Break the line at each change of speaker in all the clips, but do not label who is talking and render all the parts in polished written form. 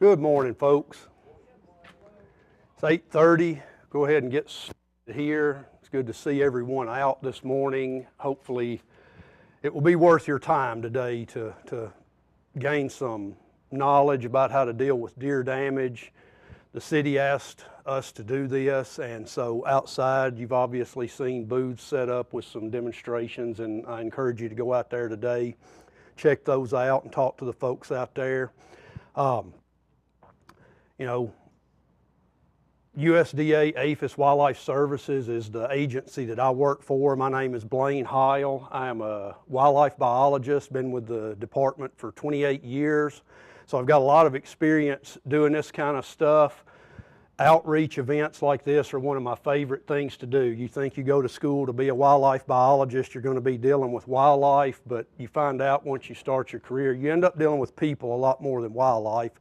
Good morning, folks. It's 8:30. Go ahead and get started here. It's good to see everyone out this morning. Hopefully, it will be worth your time today to gain some knowledge about how to deal with deer damage. The city asked us to do this, and so outside you've obviously seen booths set up with some demonstrations, and I encourage you to go out there today, check those out and talk to the folks out there. USDA APHIS Wildlife Services is the agency that I work for. My name is Blaine Hyle. I am a wildlife biologist, been with the department for 28 years. So I've got a lot of experience doing this kind of stuff. Outreach events like this are one of my favorite things to do. You think you go to school to be a wildlife biologist, you're going to be dealing with wildlife, but you find out once you start your career, you end up dealing with people a lot more than wildlife.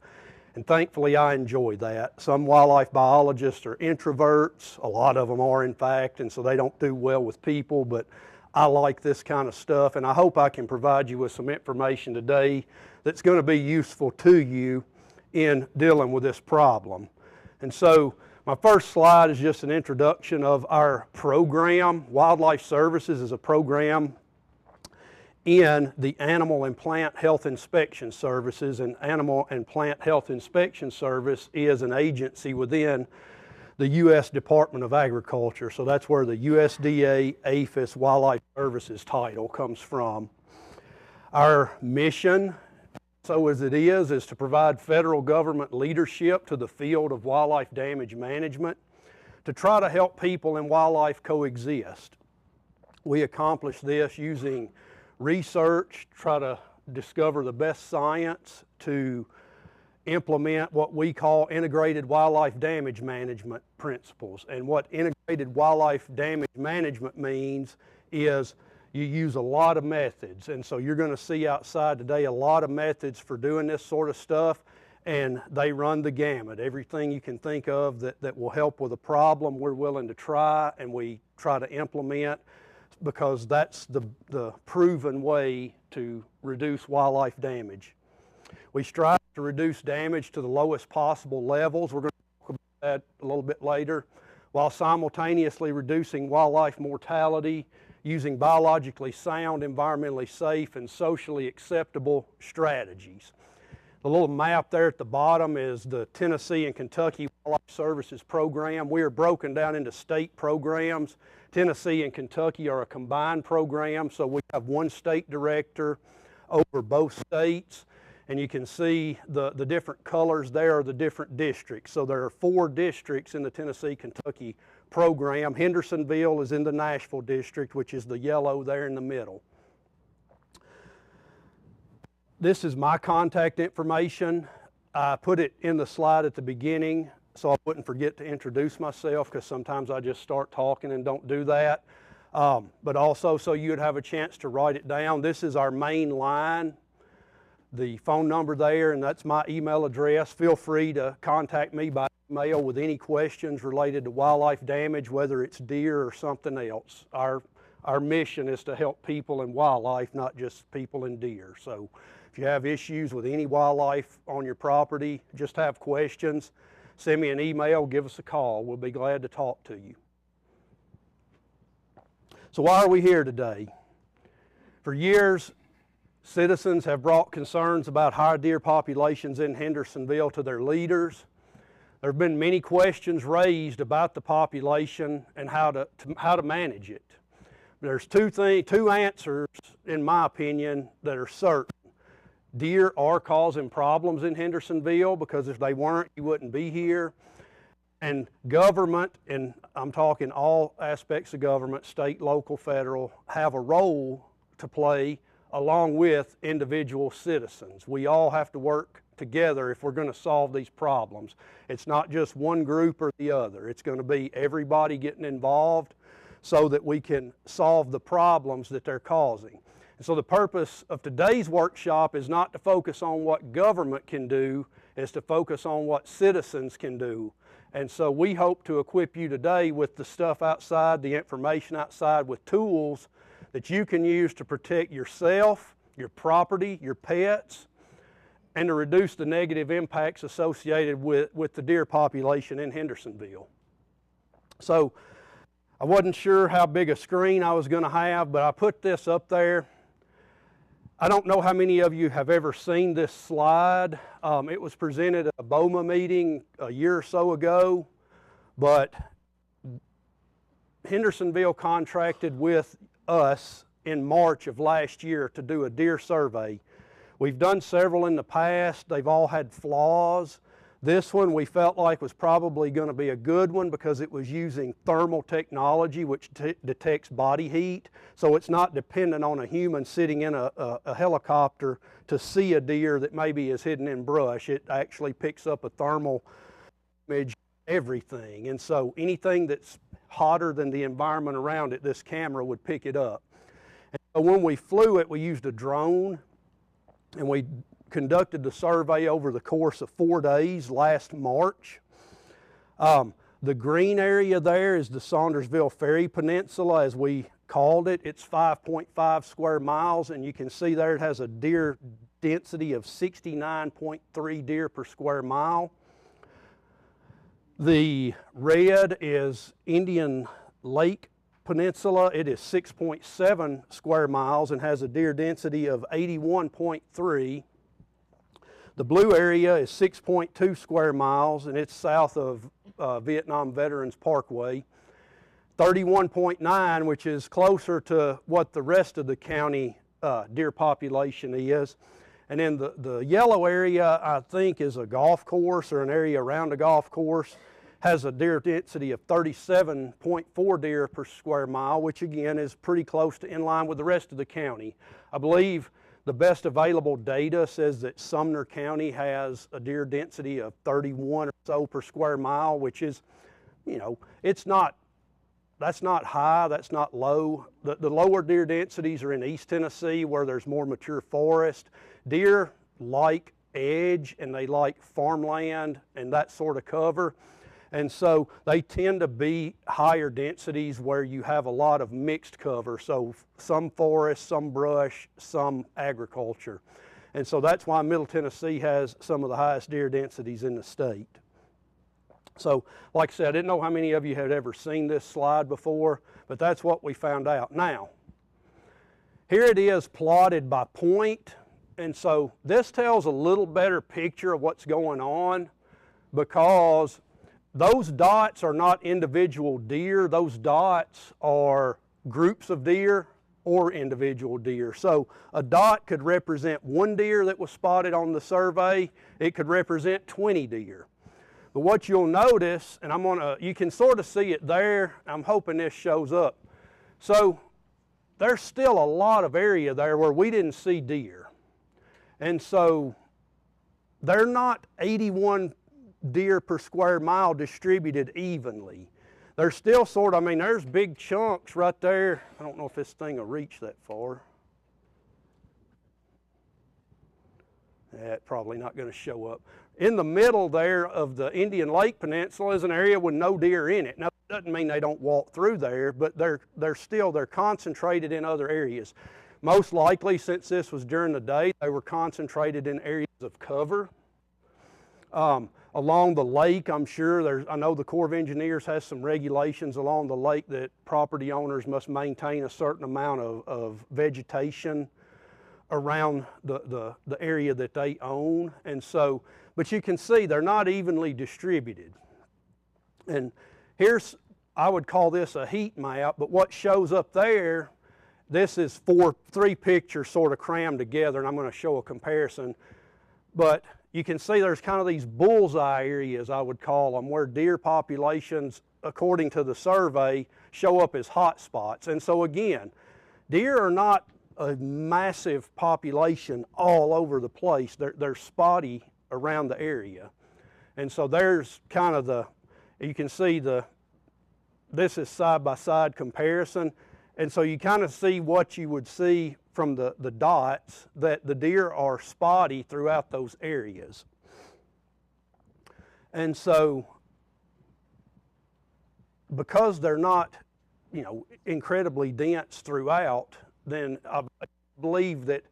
And thankfully, I enjoy that. Some wildlife biologists are introverts. A lot of them are, in fact, and so they don't do well with people, but I like this kind of stuff, and I hope I can provide you with some information today that's going to be useful to you in dealing with this problem. And so my first slide is just an introduction of our program. Wildlife Services is a program in the Animal and Plant Health Inspection Services, and Animal and Plant Health Inspection Service is an agency within the U.S. Department of Agriculture. So that's where the USDA APHIS Wildlife Services title comes from. Our mission, so as it is to provide federal government leadership to the field of wildlife damage management to try to help people and wildlife coexist. We accomplish this using research, try to discover the best science to implement what we call integrated wildlife damage management principles. And what integrated wildlife damage management means is you use a lot of methods. And so you're going to see outside today a lot of methods for doing this sort of stuff, and they run the gamut. Everything you can think of that will help with a problem, we're willing to try, and we try to implement, because that's the proven way to reduce wildlife damage. We strive to reduce damage to the lowest possible levels. We're going to talk about that a little bit later, while simultaneously reducing wildlife mortality using biologically sound, environmentally safe, and socially acceptable strategies. The little map there at the bottom is the Tennessee and Kentucky Wildlife Services program. We are broken down into state programs. Tennessee and Kentucky are a combined program, so we have one state director over both states, and you can see the different colors there are the different districts. So there are 4 districts in the Tennessee-Kentucky program. Hendersonville is in the Nashville district, which is the yellow there in the middle. This is my contact information. I put it in the slide at the beginning so I wouldn't forget to introduce myself, because sometimes I just start talking and don't do that. But also so you would have a chance to write it down. This is our main line, the phone number there, and that's my email address. Feel free to contact me by email with any questions related to wildlife damage, whether it's deer or something else. Our mission is to help people and wildlife, not just people and deer. So if you have issues with any wildlife on your property, just have questions, send me an email, give us a call. We'll be glad to talk to you. So why are we here today? For years, citizens have brought concerns about high deer populations in Hendersonville to their leaders. There have been many questions raised about the population and how to manage it. There's two answers, in my opinion, that are certain. Deer are causing problems in Hendersonville, because if they weren't, you wouldn't be here. And government, and I'm talking all aspects of government, state, local, federal, have a role to play along with individual citizens. We all have to work together if we're going to solve these problems. It's not just one group or the other. It's going to be everybody getting involved so that we can solve the problems that they're causing. And so the purpose of today's workshop is not to focus on what government can do, it's to focus on what citizens can do. And so we hope to equip you today with the stuff outside, the information outside, with tools that you can use to protect yourself, your property, your pets, and to reduce the negative impacts associated with the deer population in Hendersonville. So I wasn't sure how big a screen I was going to have, but I put this up there. I don't know how many of you have ever seen this slide. It was presented at a BOMA meeting a year or so ago, but Hendersonville contracted with us in March of last year to do a deer survey. We've done several in the past. They've all had flaws. This one we felt like was probably going to be a good one because it was using thermal technology which detects body heat. So it's not dependent on a human sitting in a helicopter to see a deer that maybe is hidden in brush. It actually picks up a thermal image of everything. And so anything that's hotter than the environment around it, this camera would pick it up. And so when we flew it, we used a drone, and we conducted the survey over the course of 4 days last March. The green area there is the Saundersville Ferry Peninsula, as we called it. It's 5.5 square miles, and you can see there it has a deer density of 69.3 deer per square mile. The red is Indian Lake Peninsula. It is 6.7 square miles and has a deer density of 81.3. The blue area is 6.2 square miles, and it's south of Vietnam Veterans Parkway. 31.9, which is closer to what the rest of the county deer population is. And then the yellow area, I think, is a golf course or an area around a golf course. Has a deer density of 37.4 deer per square mile, which again is pretty close to in line with the rest of the county. I believe the best available data says that Sumner County has a deer density of 31 or so per square mile, which is, you know, that's not high, that's not low. The lower deer densities are in East Tennessee where there's more mature forest. Deer like edge and they like farmland and that sort of cover. And so they tend to be higher densities where you have a lot of mixed cover. So some forest, some brush, some agriculture. And so that's why Middle Tennessee has some of the highest deer densities in the state. So like I said, I didn't know how many of you had ever seen this slide before, but that's what we found out. Now, here it is plotted by point. And so this tells a little better picture of what's going on because those dots are not individual deer. Those dots are groups of deer or individual deer. So a dot could represent one deer that was spotted on the survey. It could represent 20 deer. But what you'll notice, and you can sort of see it there. I'm hoping this shows up. So there's still a lot of area there where we didn't see deer. And so they're not 81 deer per square mile distributed evenly. There's still sort of, I mean, there's big chunks right there. I don't know if this thing will reach that far. That's probably not going to show up. In the middle there of the Indian Lake Peninsula is an area with no deer in it. Now, that doesn't mean they don't walk through there, but they're concentrated in other areas. Most likely, since this was during the day, they were concentrated in areas of cover. Along the lake, I'm sure I know the Corps of Engineers has some regulations along the lake that property owners must maintain a certain amount of vegetation around the area that they own. And so, but you can see they're not evenly distributed. And I would call this a heat map, but what shows up there, this is three pictures sort of crammed together, and I'm going to show a comparison. But you can see there's kind of these bullseye areas, I would call them, where deer populations, according to the survey, show up as hot spots. And so again, deer are not a massive population all over the place. They're spotty around the area. And so there's kind of you can see this is side-by-side comparison. And so you kind of see what you would see from the dots, that the deer are spotty throughout those areas. And so because they're not, incredibly dense throughout, then I believe that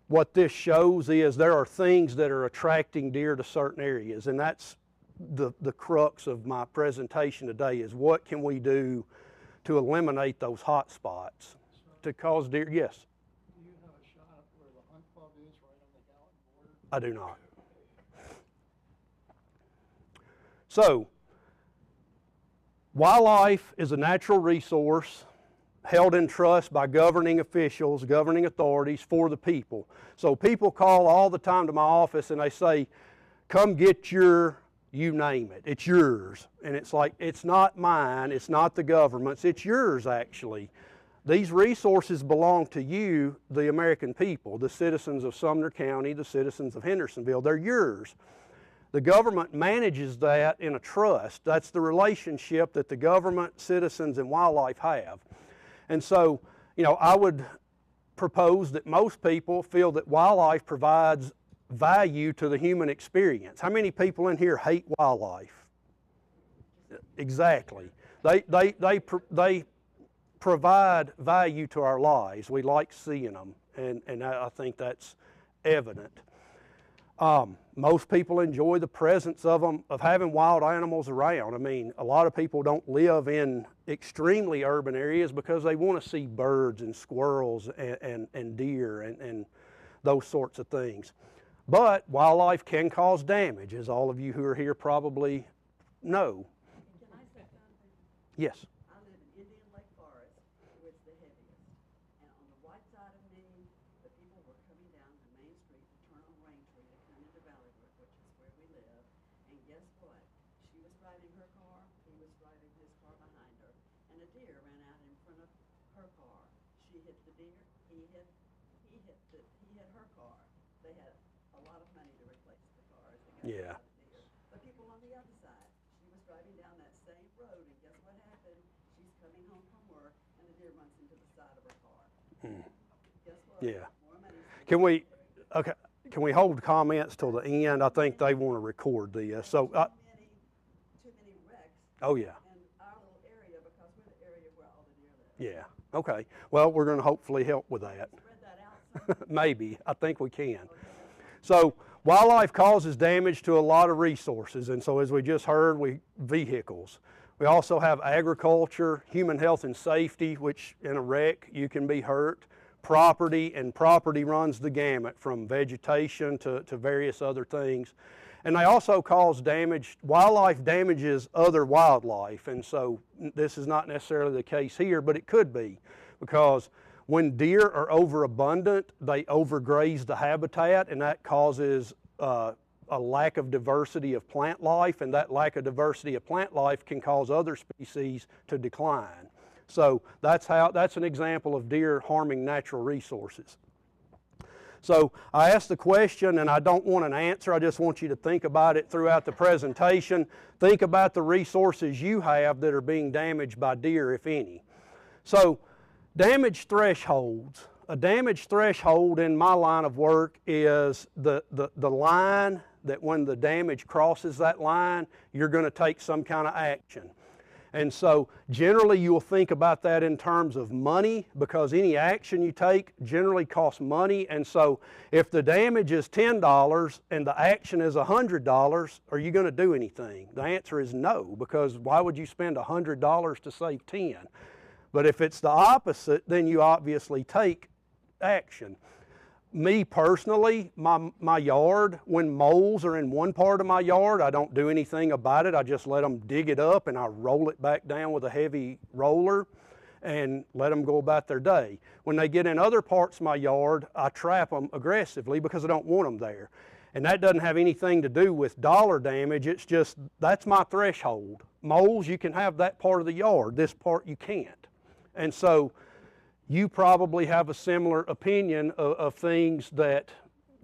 what this shows is there are things that are attracting deer to certain areas, and that's the crux of my presentation today is what can we do to eliminate those hot spots to cause deer. Yes?
Do you have a shot where the hunt club is right on the Gallatin border?
I do not. So, wildlife is a natural resource held in trust by governing officials, governing authorities for the people. So people call all the time to my office and they say, come get your, you name it, it's yours. And it's like, it's not mine, it's not the government's, it's yours actually. These resources belong to you, the American people, the citizens of Sumner County, the citizens of Hendersonville, they're yours. The government manages that in a trust. That's the relationship that the government, citizens, and wildlife have. And so, you know, I would propose that most people feel that wildlife provides value to the human experience. How many people in here hate wildlife? Exactly. They provide value to our lives. We like seeing them, and I think that's evident. Most people enjoy the presence of them, of having wild animals around. I mean, a lot of people don't live in extremely urban areas because they want to see birds and squirrels and deer and those sorts of things. But wildlife can cause damage, as all of you who are here probably know.
Can I say something?
Yes.
I live in Indian Lake Forest, where it's the heaviest. And on the right side of me, the people were coming down the main street to turn on Raintree to come into Valley Brook, which is where we live. And guess what? She was driving her car, he was driving his car behind her, and a deer ran out in front of her car. She hit the deer, he hit her car. They had a lot of money to replace the cars.
Yeah.
The people on the other side, she was driving down that same road, and guess what happened? She's coming home from work, and the deer runs into the side of her car. Guess what?
Yeah.
More money.
Can we hold comments till the end? I think they want to record this. So,
Too many wrecks.
Oh yeah.
In our little area because we're the area where all the deer live.
Yeah. Okay. Well, we're going to hopefully help with that.
Spread that out some.
Maybe. I think we can. So wildlife causes damage to a lot of resources, and so as we just heard, vehicles. We also have agriculture, human health and safety, which in a wreck you can be hurt, property, and property runs the gamut from vegetation to various other things. And they also cause damage. Wildlife damages other wildlife, and so this is not necessarily the case here, but it could be, because when deer are overabundant, they overgraze the habitat, and that causes a lack of diversity of plant life, and that lack of diversity of plant life can cause other species to decline. So that's an example of deer harming natural resources. So I asked the question, and I don't want an answer, I just want you to think about it throughout the presentation. Think about the resources you have that are being damaged by deer, if any. So, damage thresholds. A damage threshold in my line of work is the line that when the damage crosses that line, you're going to take some kind of action. And so generally you'll think about that in terms of money, because any action you take generally costs money. And so if the damage is $10 and the action is $100, are you going to do anything? The answer is no, because why would you spend $100 to save 10? But if it's the opposite, then you obviously take action. Me personally, my yard, when moles are in one part of my yard, I don't do anything about it. I just let them dig it up and I roll it back down with a heavy roller and let them go about their day. When they get in other parts of my yard, I trap them aggressively because I don't want them there. And that doesn't have anything to do with dollar damage. It's just, that's my threshold. Moles, you can have that part of the yard. This part you can't. And so you probably have a similar opinion of things that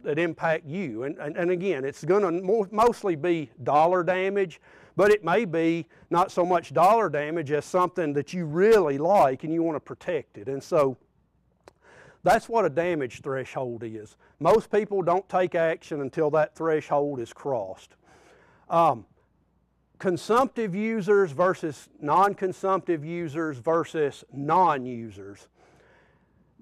impact you. And again, it's going to mostly be dollar damage, but it may be not so much dollar damage as something that you really like and you want to protect it. And so that's what a damage threshold is. Most people don't take action until that threshold is crossed. Consumptive users versus non-consumptive users versus non-users.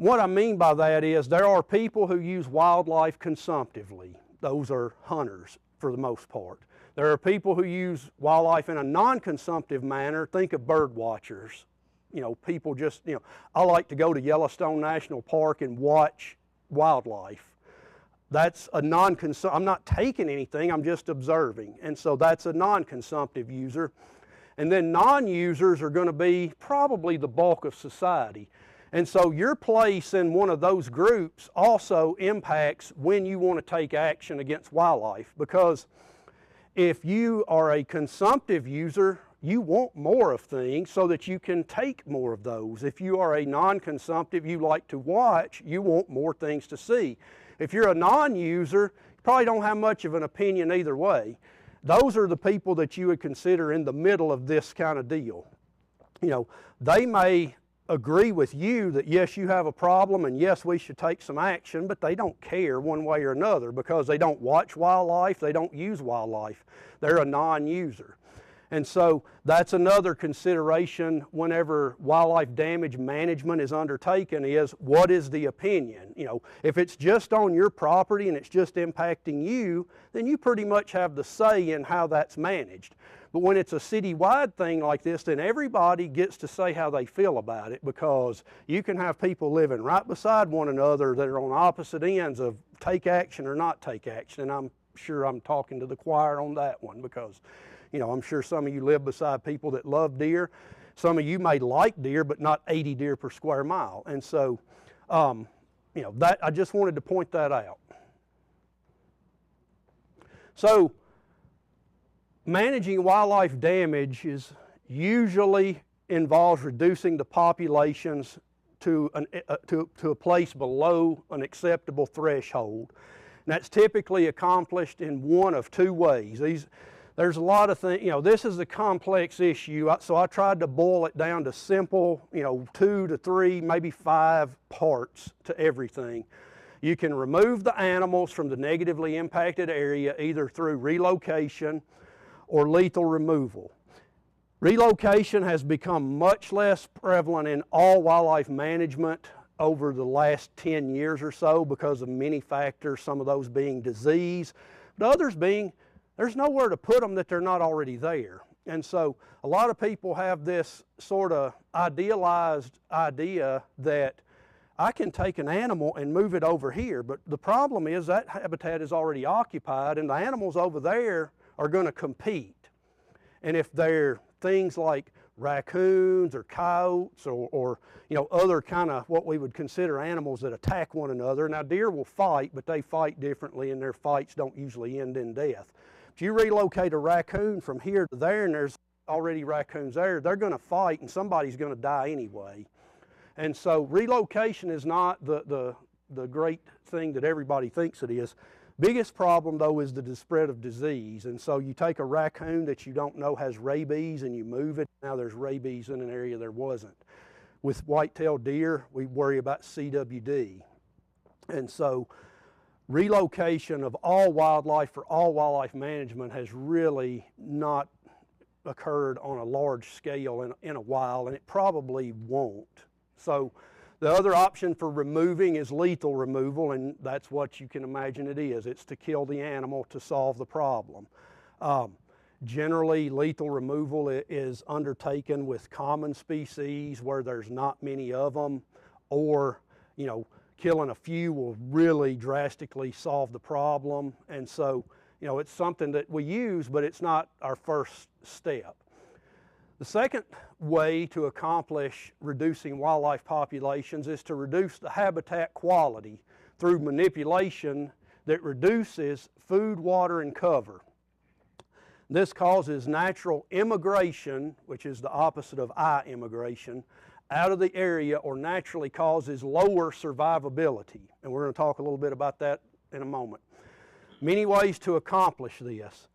what I mean by that is there are people who use wildlife consumptively. Those are hunters for the most part. There are people who use wildlife in a non-consumptive manner. Think of bird watchers. You know, people just, you know, I like to go to Yellowstone National Park and watch wildlife. That's a non-consumptive, I'm not taking anything, I'm just observing. And so that's a non-consumptive user. And then non-users are going to be probably the bulk of society. And so your place in one of those groups also impacts when you want to take action against wildlife, because if you are a consumptive user, you want more of things so that you can take more of those. If you are a non-consumptive, you like to watch, you want more things to see. If you're a non-user, you probably don't have much of an opinion either way. Those are the people that you would consider in the middle of this kind of deal. You know, they may agree with you that yes, you have a problem and yes, we should take some action, but they don't care one way or another because they don't watch wildlife, they don't use wildlife. They're a non-user. And so that's another consideration whenever wildlife damage management is undertaken is what is the opinion? You know, if it's just on your property and it's just impacting you, then you pretty much have the say in how that's managed. But when it's a citywide thing like this, then everybody gets to say how they feel about it, because you can have people living right beside one another that are on opposite ends of take action or not take action. And I'm sure I'm talking to the choir on that one, because you know, I'm sure some of you live beside people that love deer. Some of you may like deer, but not 80 deer per square mile. And so, you know, that I just wanted to point that out. So, managing wildlife damage usually involves reducing the populations to a place below an acceptable threshold. And that's typically accomplished in one of two ways. There's a lot of things, you know, this is a complex issue, so I tried to boil it down to simple, you know, 2 to 3, maybe 5 parts to everything. You can remove the animals from the negatively impacted area either through relocation or lethal removal. Relocation has become much less prevalent in all wildlife management over the last 10 years or so because of many factors, some of those being disease, but others being there's nowhere to put them that they're not already there. And so a lot of people have this sort of idealized idea that I can take an animal and move it over here, but the problem is that habitat is already occupied and the animals over there are going to compete. And if they're things like raccoons or coyotes or you know, other kind of what we would consider animals that attack one another. Now deer will fight, but they fight differently and their fights don't usually end in death. If you relocate a raccoon from here to there and there's already raccoons there, they're going to fight and somebody's going to die anyway. And so relocation is not the great thing that everybody thinks it is. Biggest problem though is the spread of disease. And so you take a raccoon that you don't know has rabies and you move it, now there's rabies in an area there wasn't. With white-tailed deer, we worry about CWD. And so relocation of all wildlife for all wildlife management has really not occurred on a large scale in a while, and it probably won't. So the other option for removing is lethal removal, and that's what you can imagine it is. It's to kill the animal to solve the problem. Generally, lethal removal is undertaken with common species where there's not many of them, or, you know, killing a few will really drastically solve the problem. And so, you know, it's something that we use, but it's not our first step. The second way to accomplish reducing wildlife populations is to reduce the habitat quality through manipulation that reduces food, water, and cover. This causes natural immigration, which is the opposite of immigration, out of the area, or naturally causes lower survivability. And we're going to talk a little bit about that in a moment. Many ways to accomplish this.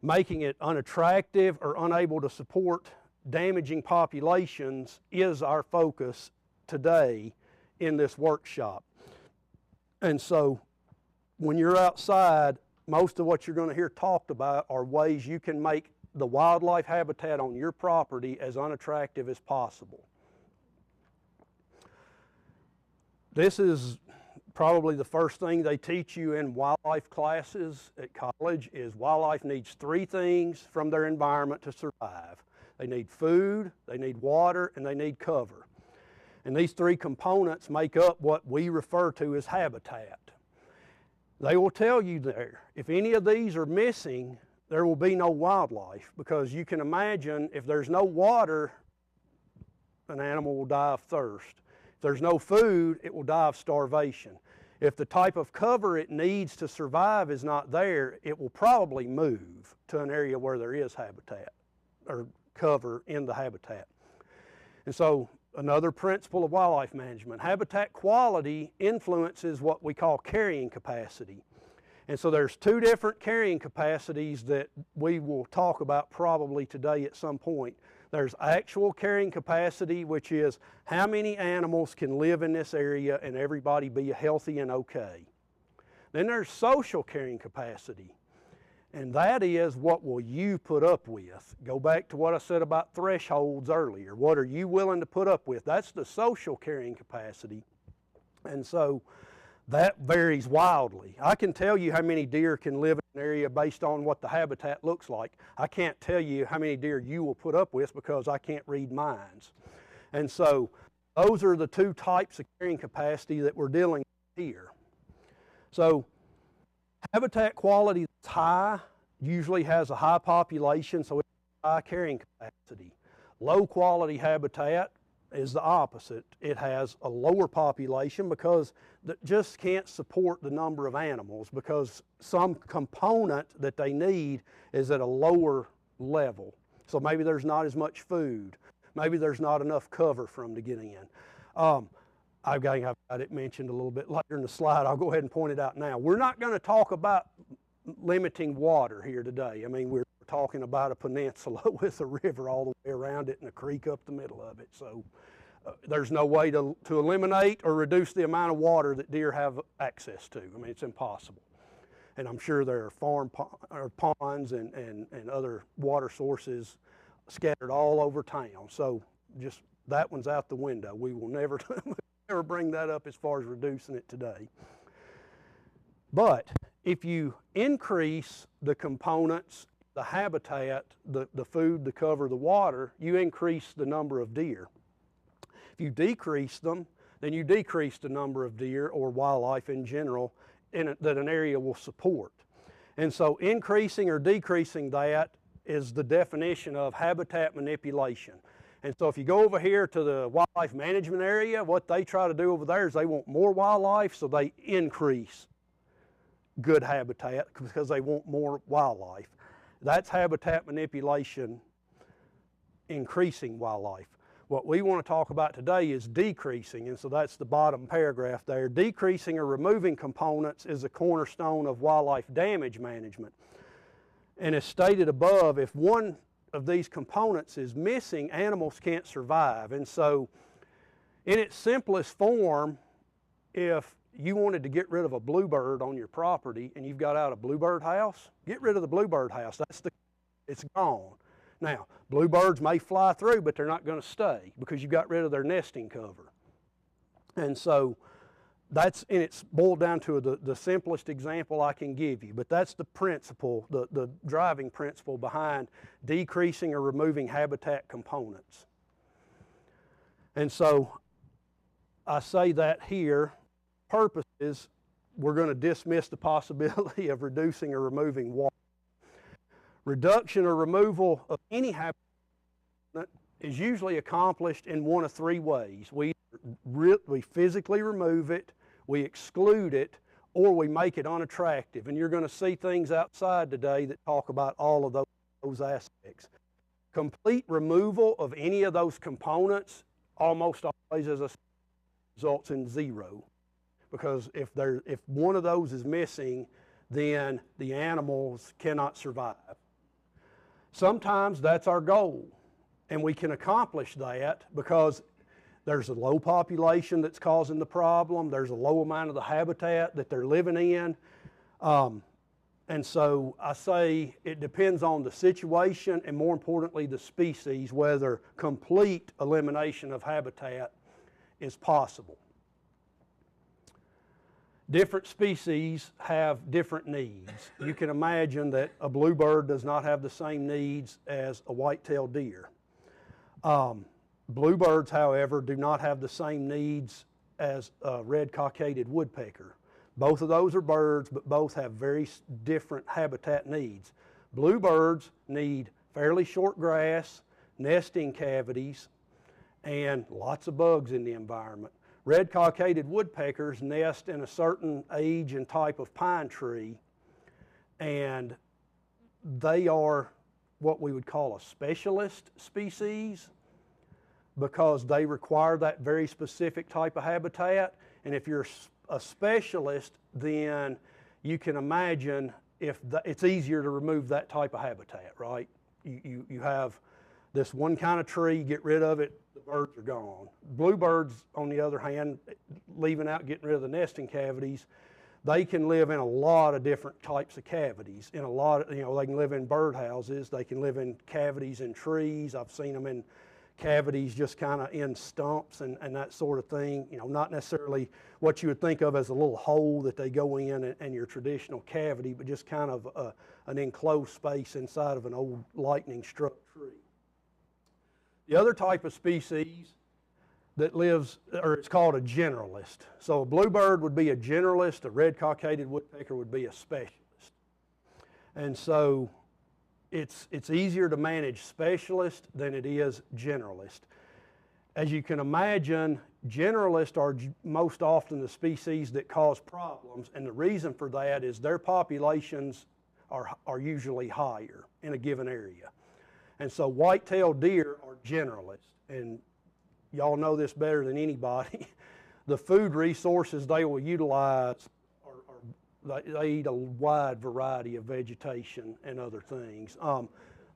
Making it unattractive or unable to support damaging populations is our focus today in this workshop. And so when you're outside, most of what you're going to hear talked about are ways you can make the wildlife habitat on your property as unattractive as possible. This is probably the first thing they teach you in wildlife classes at college is wildlife needs three things from their environment to survive. They need food, they need water, and they need cover. And these three components make up what we refer to as habitat. They will tell you there, if any of these are missing, there will be no wildlife, because you can imagine if there's no water, an animal will die of thirst. If there's no food, it will die of starvation. If the type of cover it needs to survive is not there, it will probably move to an area where there is habitat or cover in the habitat. And so another principle of wildlife management, habitat quality influences what we call carrying capacity. And so there's two different carrying capacities that we will talk about probably today at some point. There's actual carrying capacity, which is how many animals can live in this area and everybody be healthy and okay. Then there's social carrying capacity, and that is what will you put up with. Go back to what I said about thresholds earlier. What are you willing to put up with? That's the social carrying capacity. And so that varies wildly. I can tell you how many deer can live in an area based on what the habitat looks like. I can't tell you how many deer you will put up with because I can't read minds. And so those are the two types of carrying capacity that we're dealing with here. So habitat quality that's high usually has a high population, so it's high carrying capacity. Low quality habitat is the opposite. It has a lower population because that just can't support the number of animals, because some component that they need is at a lower level. So maybe there's not as much food. Maybe there's not enough cover for them to get in. I've got it mentioned a little bit later in the slide. I'll go ahead and point it out now. We're not going to talk about limiting water here today. I mean, we're talking about a peninsula with a river all the way around it and a creek up the middle of it. So there's no way to eliminate or reduce the amount of water that deer have access to. I mean, it's impossible. And I'm sure there are ponds and other water sources scattered all over town. So just that one's out the window. We will never bring that up as far as reducing it today. But if you increase the components, the habitat, the food, the cover, the water, you increase the number of deer. If you decrease them, then you decrease the number of deer or wildlife in general that an area will support. And so increasing or decreasing that is the definition of habitat manipulation. And so if you go over here to the wildlife management area, what they try to do over there is they want more wildlife, so they increase good habitat because they want more wildlife. That's habitat manipulation, increasing wildlife. What we want to talk about today is decreasing, and so that's the bottom paragraph there. Decreasing or removing components is a cornerstone of wildlife damage management. And as stated above, if one of these components is missing, animals can't survive. And so in its simplest form, if you wanted to get rid of a bluebird on your property and you've got out a bluebird house, get rid of the bluebird house. It's gone. Now, bluebirds may fly through, but they're not going to stay because you got rid of their nesting cover. And so it's boiled down to the simplest example I can give you, but that's the principle, the driving principle behind decreasing or removing habitat components. And so I say that here, purpose is we're going to dismiss the possibility of reducing or removing water. Reduction or removal of any habitat is usually accomplished in one of three ways. We physically remove it, we exclude it, or we make it unattractive. And you're going to see things outside today that talk about all of those aspects. Complete removal of any of those components almost always results in zero. Because if one of those is missing, then the animals cannot survive. Sometimes that's our goal, and we can accomplish that because there's a low population that's causing the problem, there's a low amount of the habitat that they're living in, and so I say it depends on the situation and, more importantly, the species, whether complete elimination of habitat is possible. Different species have different needs. You can imagine that a bluebird does not have the same needs as a white-tailed deer. Bluebirds, however, do not have the same needs as a red cockaded woodpecker. Both of those are birds, but both have very different habitat needs. Bluebirds need fairly short grass, nesting cavities, and lots of bugs in the environment. Red cockaded woodpeckers nest in a certain age and type of pine tree, and they are what we would call a specialist species because they require that very specific type of habitat. And if you're a specialist, then you can imagine it's easier to remove that type of habitat, right? You have this one kind of tree, get rid of it, the birds are gone. Bluebirds, on the other hand, leaving out getting rid of the nesting cavities, they can live in a lot of different types of cavities. In a lot of, they can live in birdhouses, they can live in cavities in trees. I've seen them in cavities just kind of in stumps and that sort of thing. Not necessarily what you would think of as a little hole that they go in and your traditional cavity, but just kind of an enclosed space inside of an old lightning struck tree. The other type of species that lives, or it's called a generalist. So a bluebird would be a generalist, a red cockaded woodpecker would be a specialist. And so it's easier to manage specialist than it is generalist. As you can imagine, generalists are most often the species that cause problems, and the reason for that is their populations are usually higher in a given area. And so white-tailed deer are generalists, and y'all know this better than anybody. The food resources they will utilize they eat a wide variety of vegetation and other things.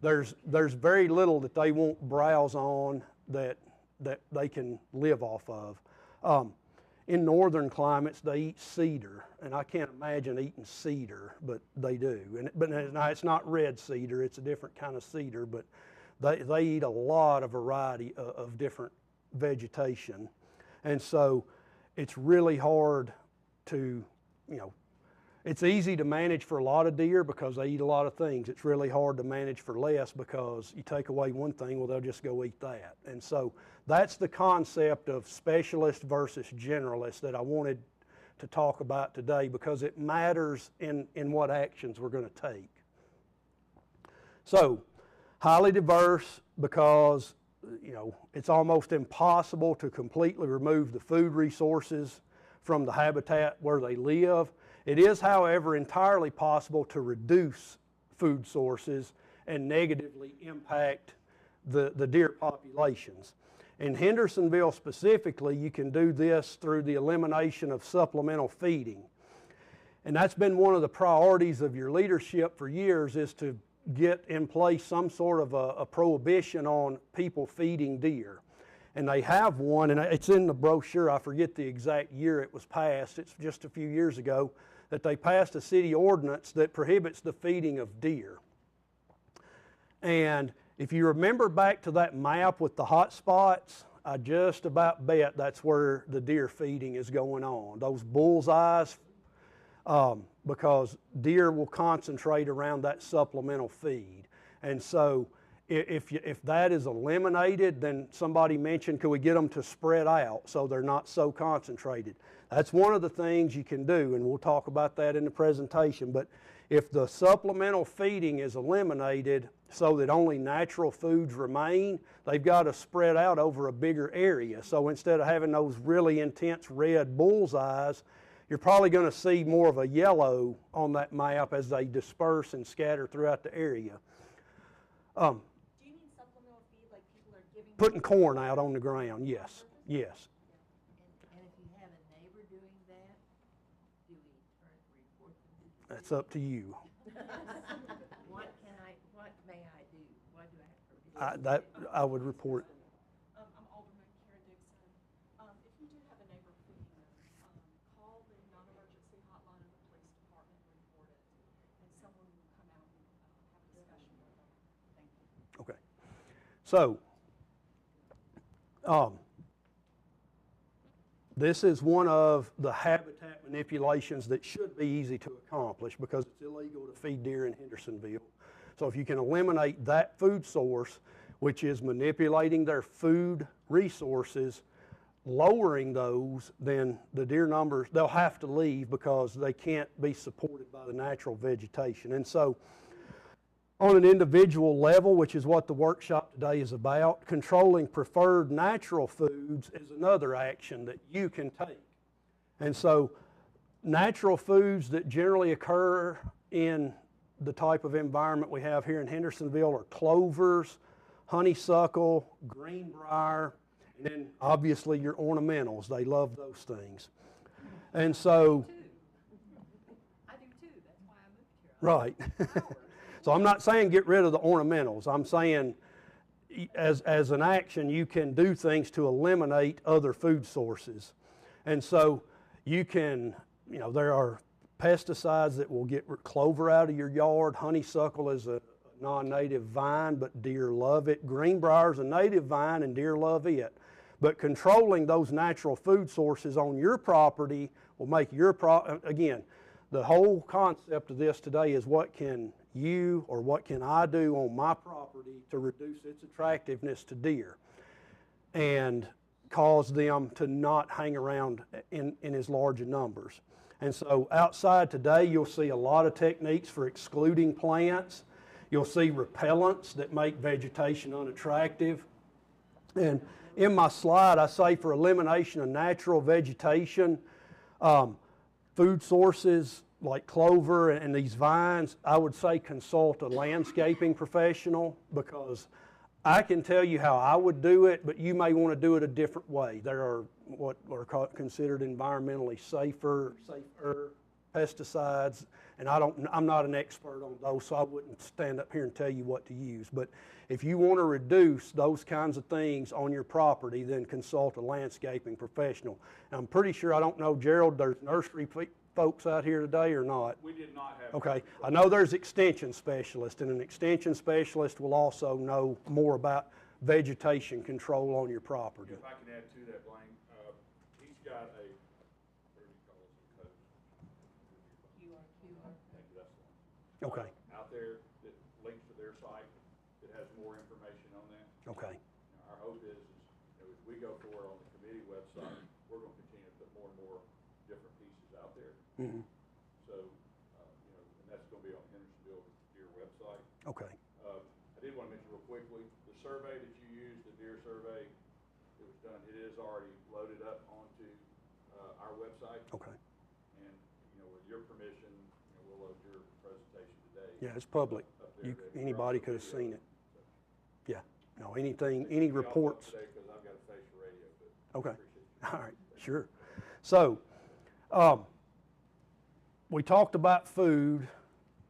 There's very little that they won't browse on that they can live off of. In northern climates, they eat cedar, and I can't imagine eating cedar, but they do. But it's not red cedar; it's a different kind of cedar. But they eat a lot of variety of different vegetation, and so it's really hard to, it's easy to manage for a lot of deer because they eat a lot of things. It's really hard to manage for less because you take away one thing, well, they'll just go eat that. And so that's the concept of specialist versus generalist that I wanted to talk about today because it matters in what actions we're going to take. So, highly diverse because, it's almost impossible to completely remove the food resources from the habitat where they live. It is, however, entirely possible to reduce food sources and negatively impact the deer populations. In Hendersonville specifically, you can do this through the elimination of supplemental feeding. And that's been one of the priorities of your leadership for years, is to get in place some sort of a prohibition on people feeding deer. And they have one, and it's in the brochure. I forget the exact year it was passed. It's just a few years ago that they passed a city ordinance that prohibits the feeding of deer. And if you remember back to that map with the hot spots, I just about bet that's where the deer feeding is going on. Those bullseyes, because deer will concentrate around that supplemental feed. And so if that is eliminated, then somebody mentioned, could we get them to spread out so they're not so concentrated? That's one of the things you can do, and we'll talk about that in the presentation. But if the supplemental feeding is eliminated so that only natural foods remain, they've got to spread out over a bigger area. So instead of having those really intense red bullseyes, you're probably going to see more of a yellow on that map as they disperse and scatter throughout the area.
Do you mean supplemental feed, like people are giving?
Putting corn out on the ground, yes, yes.
And if you have a neighbor doing that, do we report them?
That's up to you.
What may I do? What do I have to do?
I would report.
I'm Alderman Karen Dixon. If you do have a neighbor feeding them, call the non-emergency hotline of the police department and report it, and someone will come out and have a discussion with them. Thank you.
Okay. So, this is one of the habitat manipulations that should be easy to accomplish because it's illegal to feed deer in Hendersonville. So if you can eliminate that food source, which is manipulating their food resources, lowering those, then the deer numbers, they'll have to leave because they can't be supported by the natural vegetation. And so on an individual level, which is what the workshop today is about, controlling preferred natural foods is another action that you can take. And so natural foods that generally occur in the type of environment we have here in Hendersonville are clovers, honeysuckle, greenbrier, and then obviously your ornamentals. They love those things. And so,
I do too, that's why I moved here.
right. So I'm not saying get rid of the ornamentals. I'm saying as an action, you can do things to eliminate other food sources. And so you can, there are pesticides that will get clover out of your yard. Honeysuckle is a non-native vine, but deer love it. Greenbrier is a native vine and deer love it. But controlling those natural food sources on your property will make your again, the whole concept of this today is what can you or what can I do on my property to reduce its attractiveness to deer and cause them to not hang around in as large a numbers. And so outside today, you'll see a lot of techniques for excluding plants. You'll see repellents that make vegetation unattractive. And in my slide, I say for elimination of natural vegetation, food sources like clover and these vines, I would say consult a landscaping professional because I can tell you how I would do it, but you may want to do it a different way. There are what are considered environmentally safer pesticides, and I'm not an expert on those, so I wouldn't stand up here and tell you what to use. But if you want to reduce those kinds of things on your property, then consult a landscaping professional. And I'm pretty sure, I don't know, Gerald, there's nursery folks out here today or not?
We did not have.
Okay, I know there's extension specialists, and an extension specialist will also know more about vegetation control on your property.
If I can add to that, Blaine, he's got a, what do you call it, code?
QR.
Thank you, that's the one.
Okay,
Out there that links to their site that has more information on that.
okay,
Our hope is as we go forward on the committee website, we're going to continue to put more and more different pieces out there.
mm-hmm.
So, and that's going to be on Hendersonville Deer website.
Okay,
I did want to mention real quickly, the survey that you used, the deer survey, it was done, it is already loaded up onto our website.
okay.
And, with your permission, we'll load your presentation today.
Yeah, it's public.
Up there that
Anybody
you're
could
on
have
the
seen
video.
it. Yeah, no, anything, any
I'll
reports.
today because I've got a face for radio, but
Okay,
I appreciate you.
all right, sure. So, we talked about food.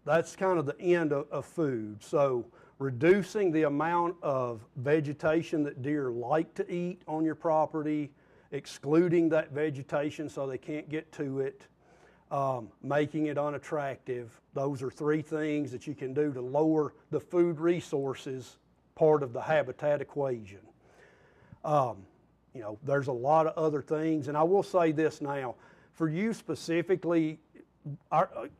That's kind of the end of food. So reducing the amount of vegetation that deer like to eat on your property, excluding that vegetation so they can't get to it, making it unattractive. Those are three things that you can do to lower the food resources part of the habitat equation. There's a lot of other things, and I will say this now, for you specifically,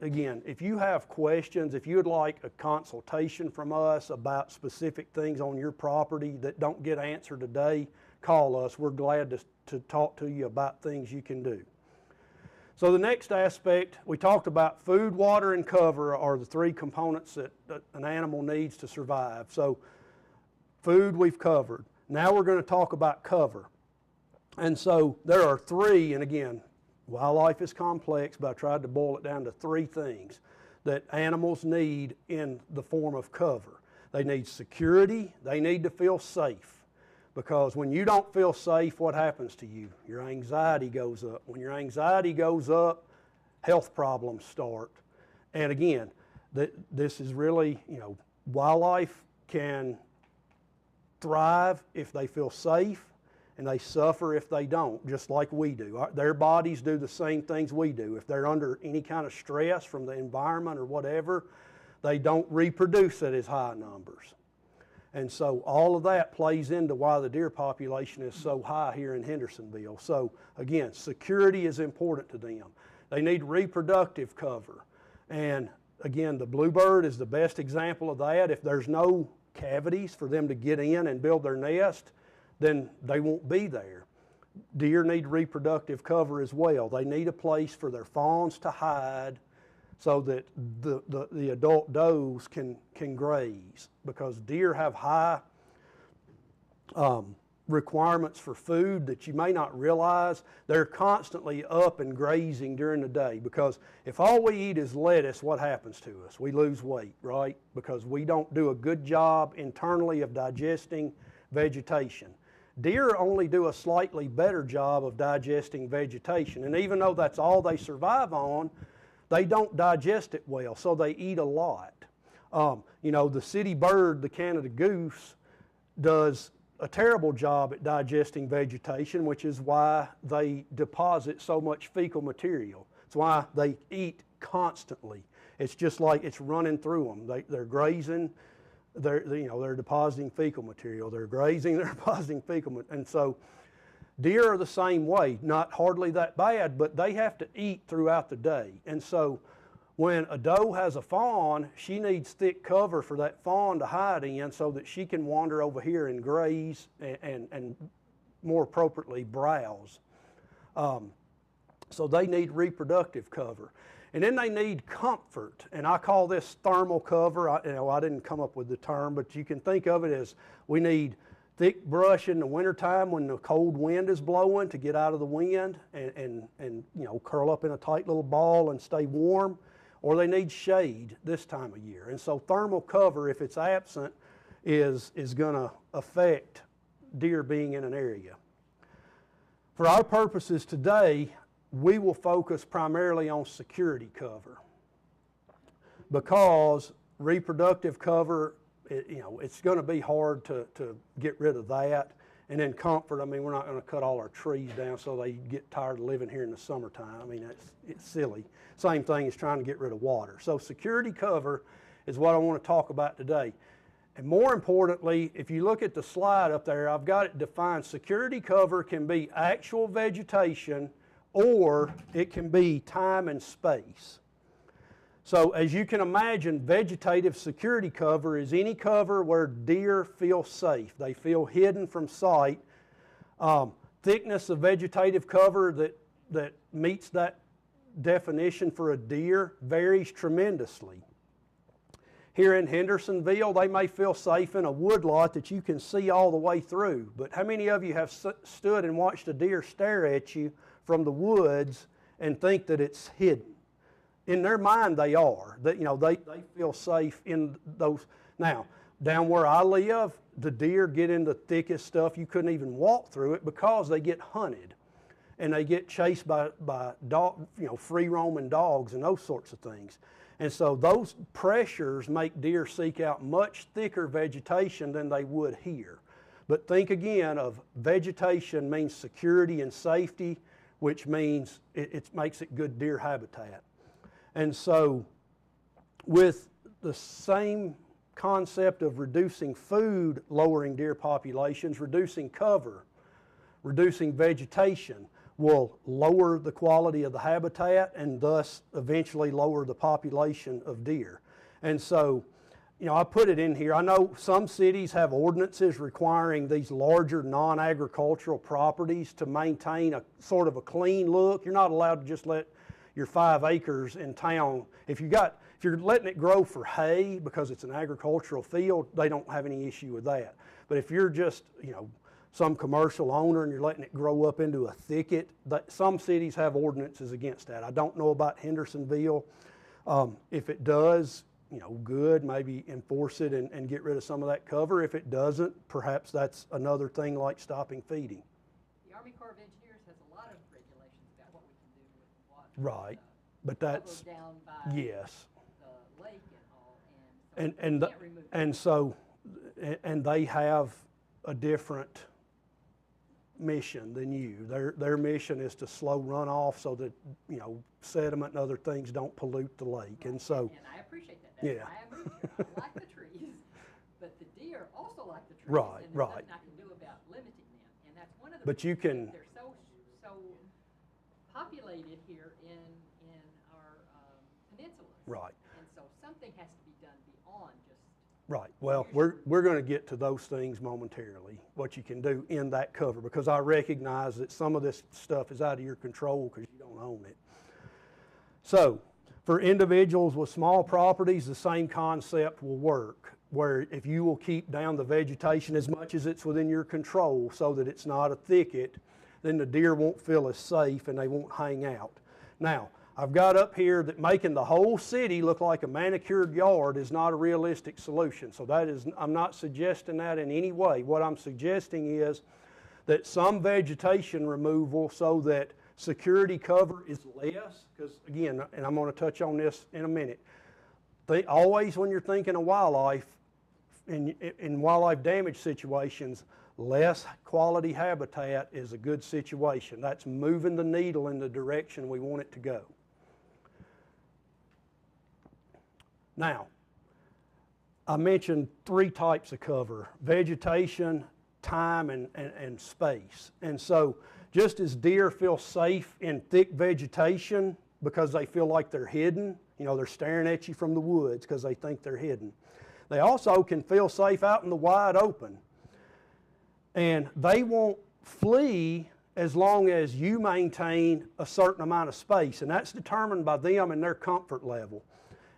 again, if you have questions, if you would like a consultation from us about specific things on your property that don't get answered today, call us. We're glad to talk to you about things you can do. So the next aspect, we talked about food, water, and cover are the three components that an animal needs to survive. So food we've covered. Now we're going to talk about cover. And so there are three, and again, wildlife is complex, but I tried to boil it down to three things that animals need in the form of cover. They need security, they need to feel safe. Because when you don't feel safe, what happens to you? Your anxiety goes up. When your anxiety goes up, health problems start. And again, this is really, wildlife can thrive if they feel safe, and they suffer if they don't, just like we do. Their bodies do the same things we do. If they're under any kind of stress from the environment or whatever, they don't reproduce at as high numbers. And so all of that plays into why the deer population is so high here in Hendersonville. So again, security is important to them. They need reproductive cover. And again, the bluebird is the best example of that. If there's no cavities for them to get in and build their nest, then they won't be there. Deer need reproductive cover as well. They need a place for their fawns to hide so that the adult does can graze, because deer have high requirements for food that you may not realize. They're constantly up and grazing during the day, because if all we eat is lettuce, what happens to us? We lose weight, right? Because we don't do a good job internally of digesting vegetation. Deer only do a slightly better job of digesting vegetation, and even though that's all they survive on, they don't digest it well, so they eat a lot. You know, the city bird, the Canada goose, does a terrible job at digesting vegetation, which is why they deposit so much fecal material. It's why they eat constantly. It's just like it's running through them. They're grazing, they're depositing fecal material. They're grazing, they're depositing fecal material. And so deer are the same way, not hardly that bad, but they have to eat throughout the day. And so when a doe has a fawn, she needs thick cover for that fawn to hide in so that she can wander over here and graze and more appropriately browse. So they need reproductive cover. And then they need comfort, and I call this thermal cover. I didn't come up with the term, but you can think of it as we need thick brush in the wintertime when the cold wind is blowing to get out of the wind and curl up in a tight little ball and stay warm, or they need shade this time of year. And so thermal cover, if it's absent, is going to affect deer being in an area. For our purposes today, we will focus primarily on security cover, because reproductive cover, it's going to be hard to get rid of that. And then comfort, I mean, we're not going to cut all our trees down so they get tired of living here in the summertime. I mean, it's silly. Same thing as trying to get rid of water. So security cover is what I want to talk about today. And more importantly, if you look at the slide up there, I've got it defined. Security cover can be actual vegetation, or it can be time and space. So as you can imagine, vegetative security cover is any cover where deer feel safe. They feel hidden from sight. Thickness of vegetative cover that meets that definition for a deer varies tremendously. Here in Hendersonville, they may feel safe in a woodlot that you can see all the way through. But how many of you have stood and watched a deer stare at you from the woods and think that it's hidden? In their mind, they are. They feel safe in those. Now, down where I live, the deer get in the thickest stuff. You couldn't even walk through it because they get hunted, and they get chased by dog, free roaming dogs and those sorts of things. And so those pressures make deer seek out much thicker vegetation than they would here. But think again of vegetation means security and safety, which means it makes it good deer habitat. And so with the same concept of reducing food, lowering deer populations, reducing cover, reducing vegetation will lower the quality of the habitat and thus eventually lower the population of deer. And so, I put it in here. I know some cities have ordinances requiring these larger non-agricultural properties to maintain a sort of a clean look. You're not allowed to just let your 5 acres in town, if you're letting it grow for hay because it's an agricultural field, they don't have any issue with that. But if you're just, some commercial owner and you're letting it grow up into a thicket, some cities have ordinances against that. I don't know about Hendersonville. If it does, good, maybe enforce it and get rid of some of that cover. If it doesn't, perhaps that's another thing like stopping feeding.
The Army Corps of Engineers has a lot of regulations about what we can do with water.
Right, but that's,
down by
yes.
the lake and all, and so
and they have a different mission than you. Their mission is to slow runoff so that sediment and other things don't pollute the lake. And so,
and I appreciate that. That's
yeah.
why I moved here. I like the trees, but the deer also like
Right,
and there's
right.
nothing I can do about limiting them, and that's one of the
But you
reasons
can-
they're so populated here in our peninsulas.
Right.
And so something has to be done beyond just.
Right. Well, we're going to get to those things momentarily, what you can do in that cover, because I recognize that some of this stuff is out of your control because you don't own it. So, for individuals with small properties, the same concept will work, where if you will keep down the vegetation as much as it's within your control so that it's not a thicket, then the deer won't feel as safe and they won't hang out. Now, I've got up here that making the whole city look like a manicured yard is not a realistic solution. So that is, I'm not suggesting that in any way. What I'm suggesting is that some vegetation removal so that security cover is less, because again, and I'm going to touch on this in a minute, always when you're thinking of wildlife, in wildlife damage situations, less quality habitat is a good situation. That's moving the needle in the direction we want it to go. Now, I mentioned 3 types of cover: vegetation, time, and space. And so just as deer feel safe in thick vegetation because they feel like they're hidden, you know, they're staring at you from the woods because they think they're hidden, they also can feel safe out in the wide open. And they won't flee as long as you maintain a certain amount of space. And that's determined by them and their comfort level.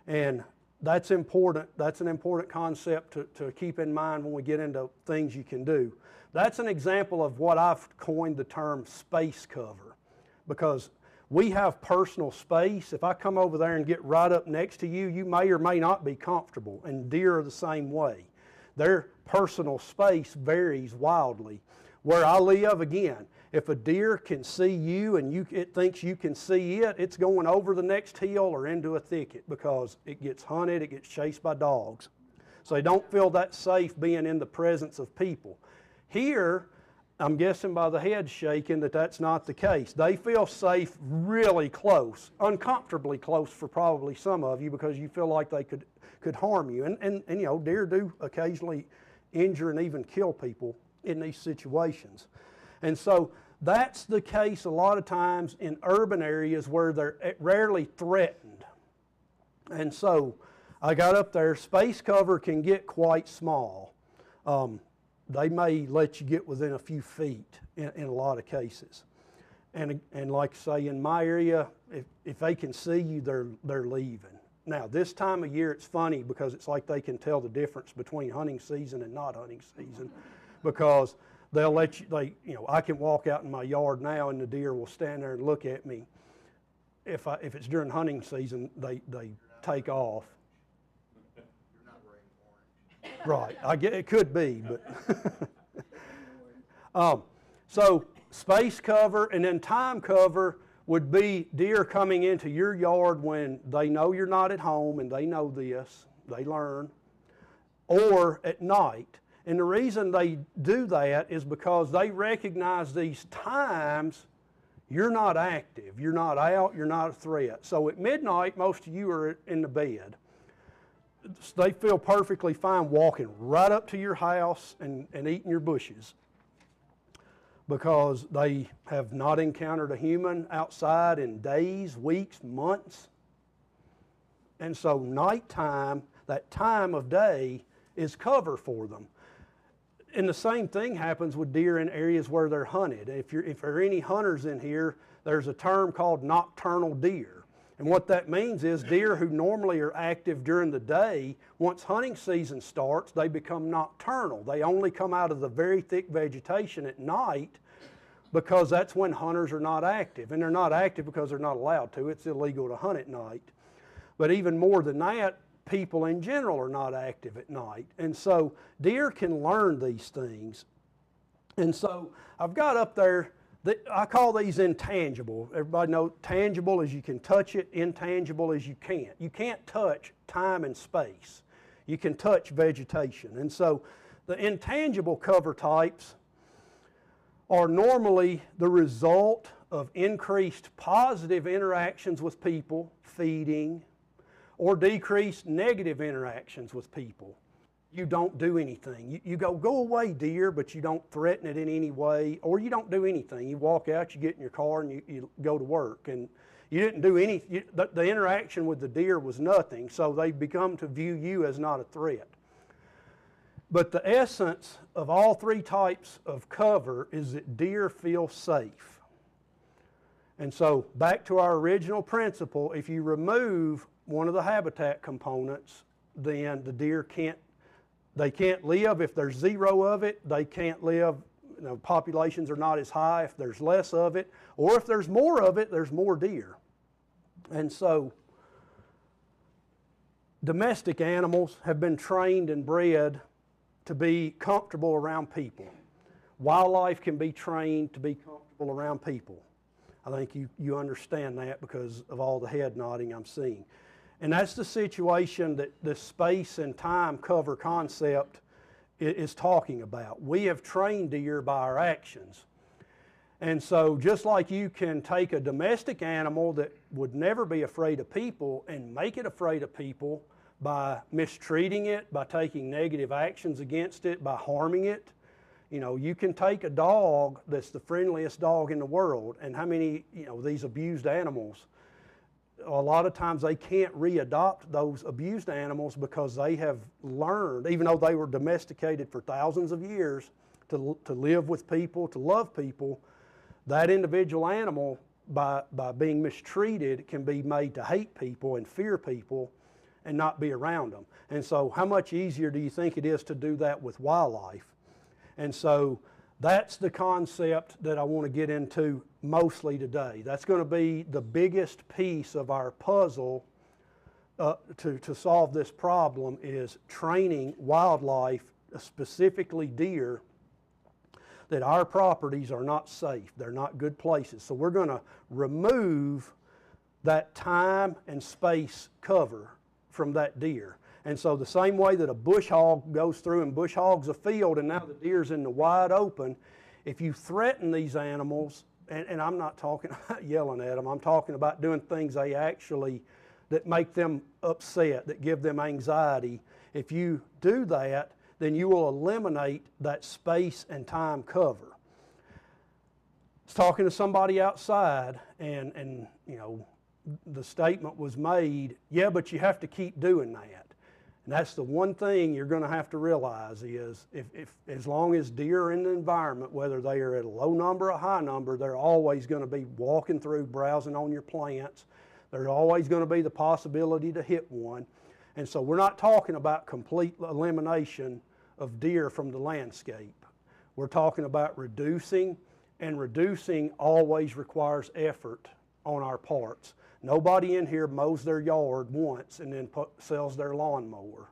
And that's important. That's an important concept to keep in mind when we get into things you can do. That's an example of what I've coined the term space cover, because we have personal space. If I come over there and get right up next to you, you may or may not be comfortable, and deer are the same way. Their personal space varies wildly. Where I live, again, if a deer can see you and it thinks you can see it, it's going over the next hill or into a thicket because it gets hunted, it gets chased by dogs. So they don't feel that safe being in the presence of people. Here, I'm guessing by the head shaking that that's not the case. They feel safe really close, uncomfortably close for probably some of you because you feel like they could harm you. And you know, deer do occasionally injure and even kill people in these situations. And so that's the case a lot of times in urban areas where they're rarely threatened. And so I got up there, space cover can get quite small. They may let you get within a few feet in a lot of cases. And like say in my area, if they can see you, they're leaving. Now this time of year it's funny because it's like they can tell the difference between hunting season and not hunting season, because they'll let you, you know, I can walk out in my yard now and the deer will stand there and look at me. If it's during hunting season, they take off.
You're not wearing orange.
Right, it could be, but so space cover and then time cover would be deer coming into your yard when they know you're not at home, and they know this, they learn, or at night. And the reason they do that is because they recognize these times you're not active, you're not out, you're not a threat. So at midnight, most of you are in the bed. They feel perfectly fine walking right up to your house and eating your bushes because they have not encountered a human outside in days, weeks, months. And so nighttime, that time of day, is cover for them. And the same thing happens with deer in areas where they're hunted. If there are any hunters in here, there's a term called nocturnal deer. And what that means is deer who normally are active during the day, once hunting season starts, they become nocturnal. They only come out of the very thick vegetation at night because that's when hunters are not active. And they're not active because they're not allowed to. It's illegal to hunt at night. But even more than that, people in general are not active at night. And so deer can learn these things. And so I've got up there, I call these intangible. Everybody knows tangible is you can touch it, intangible is you can't. You can't touch time and space. You can touch vegetation. And so the intangible cover types are normally the result of increased positive interactions with people, feeding, or decreased negative interactions with people. you don't do anything. You go away, deer, but you don't threaten it in any way, or you don't do anything. You walk out, you get in your car, and you go to work. And you didn't do anything. The interaction with the deer was nothing, so they've become to view you as not a threat. But the essence of all three types of cover is that deer feel safe. And so back to our original principle, if you remove one of the habitat components, then the deer can't live. If there's zero of it, they can't live. Populations are not as high if there's less of it, or if there's more of it, there's more deer. And so domestic animals have been trained and bred to be comfortable around people. Wildlife can be trained to be comfortable around people. I think you understand that because of all the head nodding I'm seeing. And that's the situation that the space and time cover concept is talking about. We have trained deer by our actions. And so just like you can take a domestic animal that would never be afraid of people and make it afraid of people by mistreating it, by taking negative actions against it, by harming it. You can take a dog that's the friendliest dog in the world, and how many, these abused animals, a lot of times they can't readopt those abused animals because they have learned, even though they were domesticated for thousands of years, to live with people, to love people. That individual animal, by being mistreated, can be made to hate people and fear people and not be around them. And so how much easier do you think it is to do that with wildlife? And so that's the concept that I want to get into mostly today. That's going to be the biggest piece of our puzzle to solve this problem, is training wildlife, specifically deer, that our properties are not safe. They're not good places. So we're going to remove that time and space cover from that deer. And so the same way that a bush hog goes through and bush hogs a field and now the deer's in the wide open, if you threaten these animals, and I'm not talking about yelling at them, I'm talking about doing things that make them upset, that give them anxiety. If you do that, then you will eliminate that space and time cover. I was talking to somebody outside, and the statement was made, yeah, but you have to keep doing that. And that's the one thing you're going to have to realize is if as long as deer are in the environment, whether they are at a low number or a high number, they're always going to be walking through, browsing on your plants. There's always going to be the possibility to hit one. And so we're not talking about complete elimination of deer from the landscape. We're talking about reducing, and reducing always requires effort on our parts. Nobody in here mows their yard once and then sells their lawnmower.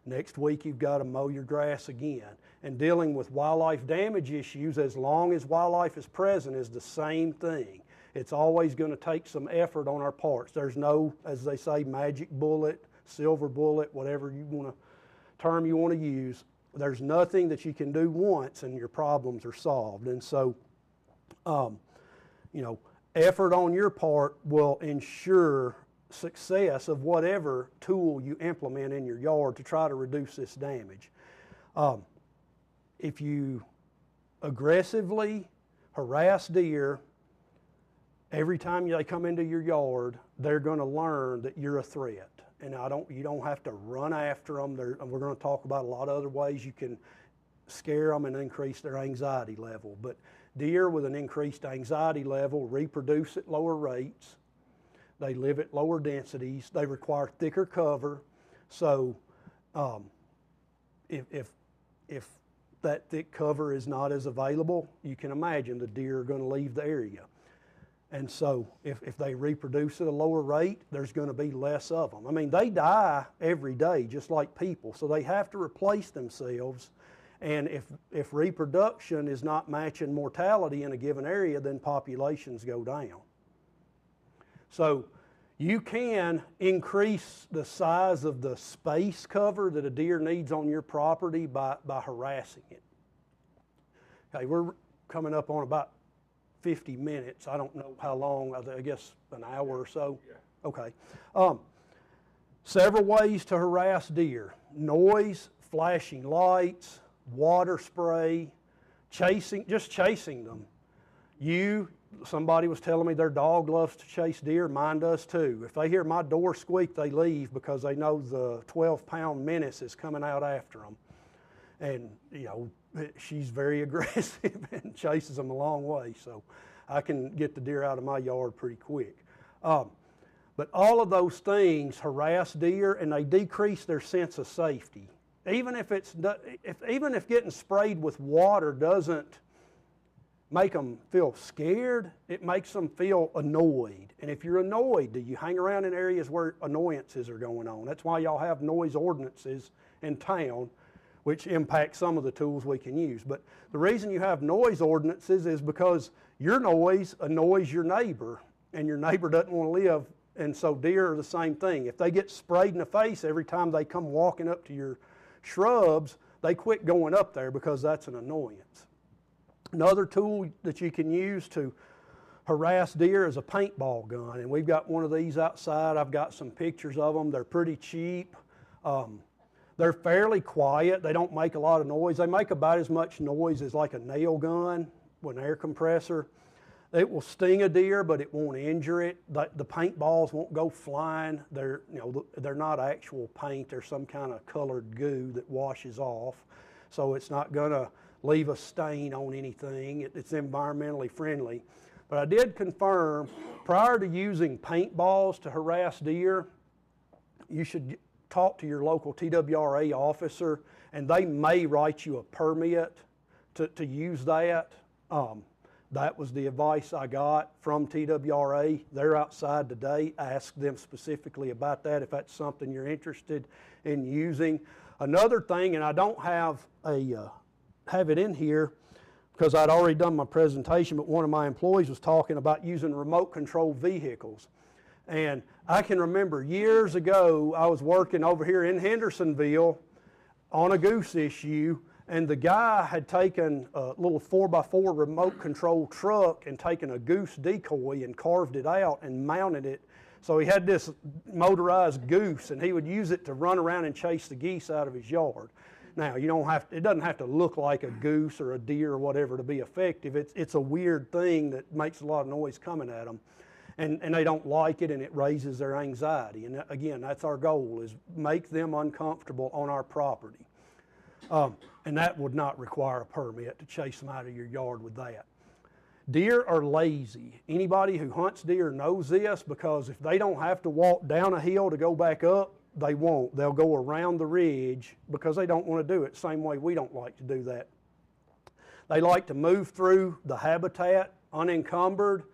Next week you've got to mow your grass again. And dealing with wildlife damage issues, as long as wildlife is present, is the same thing. It's always going to take some effort on our parts. There's no, as they say, magic bullet, silver bullet, whatever term you want to use. There's nothing that you can do once and your problems are solved. And so, effort on your part will ensure success of whatever tool you implement in your yard to try to reduce this damage. If you aggressively harass deer, every time they come into your yard, they're going to learn that you're a threat. And you don't have to run after them. We're going to talk about a lot of other ways you can scare them and increase their anxiety level. But deer with an increased anxiety level reproduce at lower rates. They live at lower densities. They require thicker cover. So if that thick cover is not as available, you can imagine the deer are going to leave the area. And so if they reproduce at a lower rate, there's going to be less of them. I mean, they die every day just like people, so they have to replace themselves. And if reproduction is not matching mortality in a given area, then populations go down. So you can increase the size of the space cover that a deer needs on your property by harassing it. Okay, we're coming up on about 50 minutes. I don't know how long, I guess an hour or so. Yeah. Okay. Several ways to harass deer: noise, flashing lights, water spray, just chasing them. Somebody was telling me their dog loves to chase deer, mine does too. If they hear my door squeak, they leave because they know the 12-pound menace is coming out after them. And, you know, she's very aggressive and chases them a long way, so I can get the deer out of my yard pretty quick. But all of those things harass deer and they decrease their sense of safety. Even if getting sprayed with water doesn't make them feel scared, it makes them feel annoyed. And if you're annoyed, do you hang around in areas where annoyances are going on? That's why y'all have noise ordinances in town, which impact some of the tools we can use. But the reason you have noise ordinances is because your noise annoys your neighbor, and your neighbor doesn't want to live. And so deer are the same thing. If they get sprayed in the face every time they come walking up to your shrubs, they quit going up there because that's an annoyance. Another tool that you can use to harass deer is a paintball gun, and we've got one of these outside. I've got some pictures of them. They're pretty cheap. They're fairly quiet. They don't make a lot of noise. They make about as much noise as like a nail gun with an air compressor. It will sting a deer, but it won't injure it. The paintballs won't go flying. They're not actual paint. They're some kind of colored goo that washes off, so it's not going to leave a stain on anything. It's environmentally friendly. But I did confirm, prior to using paintballs to harass deer, you should talk to your local TWRA officer, and they may write you a permit to use that. That was the advice I got from TWRA. They're outside today. Ask them specifically about that if that's something you're interested in using. Another thing, and I don't have it in here because I'd already done my presentation, but one of my employees was talking about using remote control vehicles. And I can remember years ago, I was working over here in Hendersonville on a goose issue, and the guy had taken a little 4x4 remote control truck and taken a goose decoy and carved it out and mounted it. So he had this motorized goose, and he would use it to run around and chase the geese out of his yard. Now, it doesn't have to look like a goose or a deer or whatever to be effective. It's a weird thing that makes a lot of noise coming at them. And they don't like it, and it raises their anxiety. And again, that's our goal, is make them uncomfortable on our property. And that would not require a permit to chase them out of your yard with that. Deer are lazy. Anybody who hunts deer knows this, because if they don't have to walk down a hill to go back up, they won't. They'll go around the ridge because they don't want to do it. Same way we don't like to do that. They like to move through the habitat unencumbered.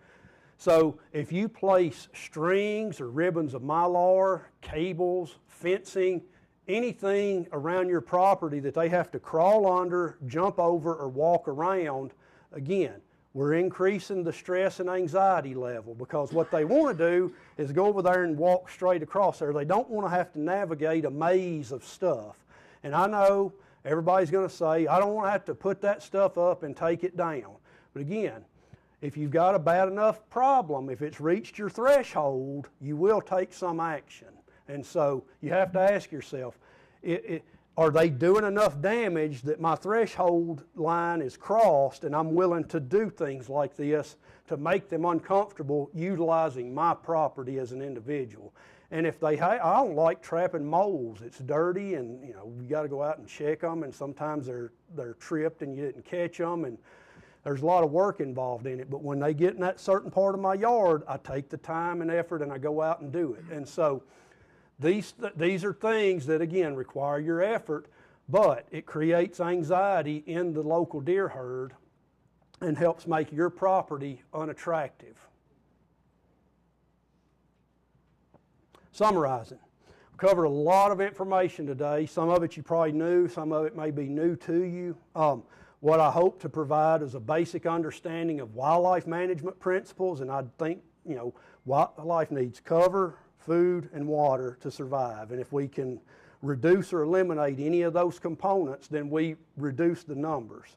So if you place strings or ribbons of mylar, cables, fencing, anything around your property that they have to crawl under, jump over, or walk around, again, we're increasing the stress and anxiety level, because what they want to do is go over there and walk straight across there. They don't want to have to navigate a maze of stuff. And I know everybody's going to say, I don't want to have to put that stuff up and take it down. But again, if you've got a bad enough problem, if it's reached your threshold, you will take some action. And so you have to ask yourself, are they doing enough damage that my threshold line is crossed, and I'm willing to do things like this to make them uncomfortable utilizing my property as an individual? And if I don't like trapping moles. It's dirty, and you got to go out and check them, and sometimes they're tripped and you didn't catch them, and there's a lot of work involved in it. But when they get in that certain part of my yard, I take the time and effort and I go out and do it. And so these are things that, again, require your effort, but it creates anxiety in the local deer herd and helps make your property unattractive. Summarizing, we covered a lot of information today. Some of it you probably knew, some of it may be new to you. What I hope to provide is a basic understanding of wildlife management principles, and I think, wildlife needs cover, food, and water to survive. And if we can reduce or eliminate any of those components, then we reduce the numbers.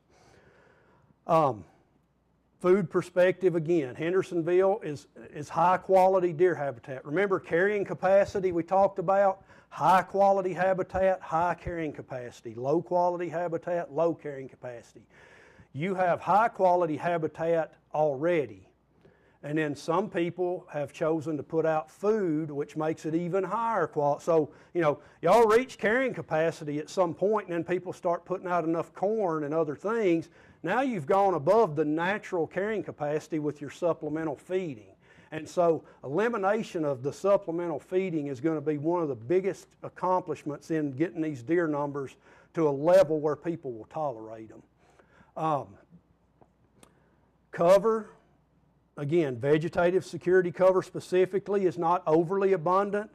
Food perspective, again, Hendersonville is high quality deer habitat. Remember carrying capacity we talked about? high quality habitat, high carrying capacity, low quality habitat, low carrying capacity. You have high quality habitat already, and then some people have chosen to put out food which makes it even higher quality. So, you know, y'all reach carrying capacity at some point, and then people start putting out enough corn and other things. Now you've gone above the natural carrying capacity with your supplemental feeding. And so elimination of the supplemental feeding is going to be one of the biggest accomplishments in getting these deer numbers to a level where people will tolerate them. Cover, again, vegetative security cover specifically is not overly abundant.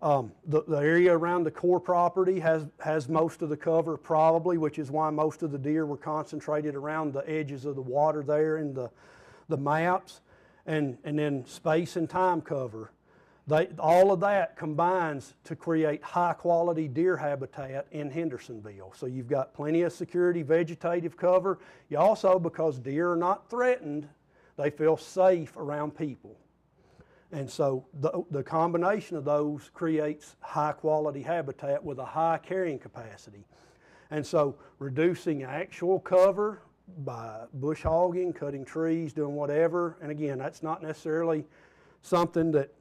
The area around the core property has most of the cover probably, which is why most of the deer were concentrated around the edges of the water there in the maps. And then space and time cover. All of that combines to create high quality deer habitat in Hendersonville. So you've got plenty of security vegetative cover. You also, because deer are not threatened, they feel safe around people. And so the combination of those creates high quality habitat with a high carrying capacity. And so reducing actual cover by bush hogging, cutting trees, doing whatever, and again, that's not necessarily something that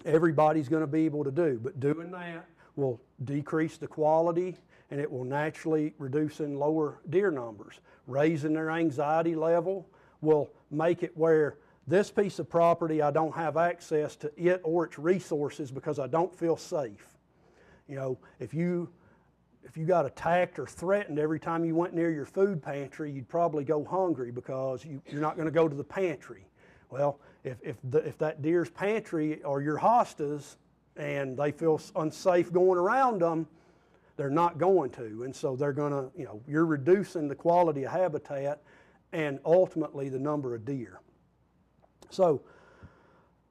everybody's going to be able to do, but doing that will decrease the quality and it will naturally reduce and lower deer numbers. Raising their anxiety level will make it where this piece of property, I don't have access to it or its resources because I don't feel safe. You know, if you got attacked or threatened every time you went near your food pantry, you'd probably go hungry because you're not going to go to the pantry. Well, if that deer's pantry are your hostas and they feel unsafe going around them, they're not going to. And so they're going to, you know, you're reducing the quality of habitat and ultimately the number of deer. So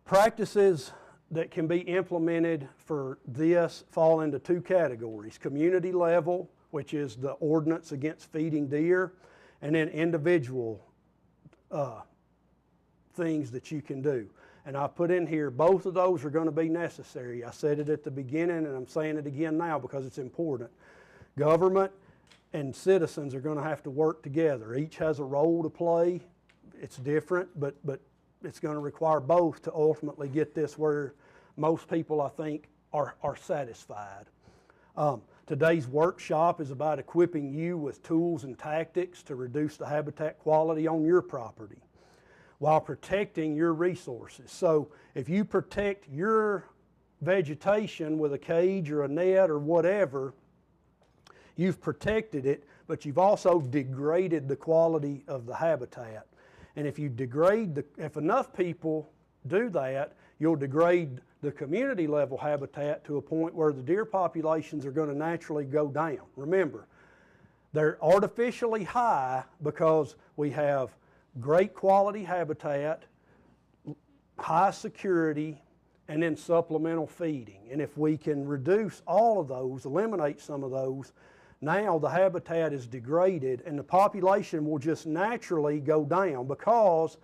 practices that can be implemented for this fall into two categories: community level, which is the ordinance against feeding deer, and then individual things that you can do. And I put in here, both of those are going to be necessary. I said it at the beginning and I'm saying it again now because it's important. Government and citizens are going to have to work together. Each has a role to play. It's different, but it's going to require both to ultimately get this where most people, I think, are satisfied. Today's workshop is about equipping you with tools and tactics to reduce the habitat quality on your property while protecting your resources. So if you protect your vegetation with a cage or a net or whatever, you've protected it, but you've also degraded the quality of the habitat. And if you degrade if enough people do that, you'll degrade the community level habitat to a point where the deer populations are going to naturally go down. Remember, they're artificially high because we have great quality habitat, high security, and then supplemental feeding. And if we can reduce all of those, eliminate some of those, now the habitat is degraded and the population will just naturally go down because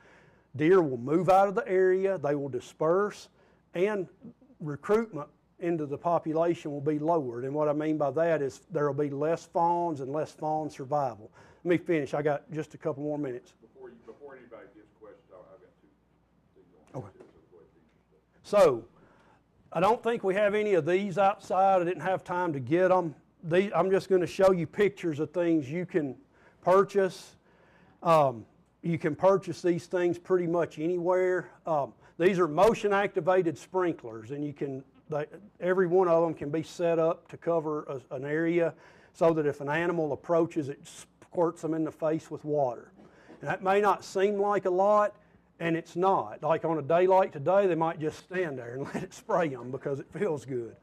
deer will move out of the area, they will disperse, and recruitment into the population will be lowered. And what I mean by that is there will be less fawns and less fawn survival. Let me finish. I got just a couple more minutes.
Before anybody gives questions, I've got two things on
Okay.
this. So go ahead, teach us.
So, I don't think we have any of these outside. I didn't have time to get them. I'm just going to show you pictures of things you can purchase. You can purchase these things pretty much anywhere. These are motion activated sprinklers, and every one of them can be set up to cover an area so that if an animal approaches, it squirts them in the face with water. And that may not seem like a lot, and it's not. Like on a day like today, they might just stand there and let it spray them because it feels good.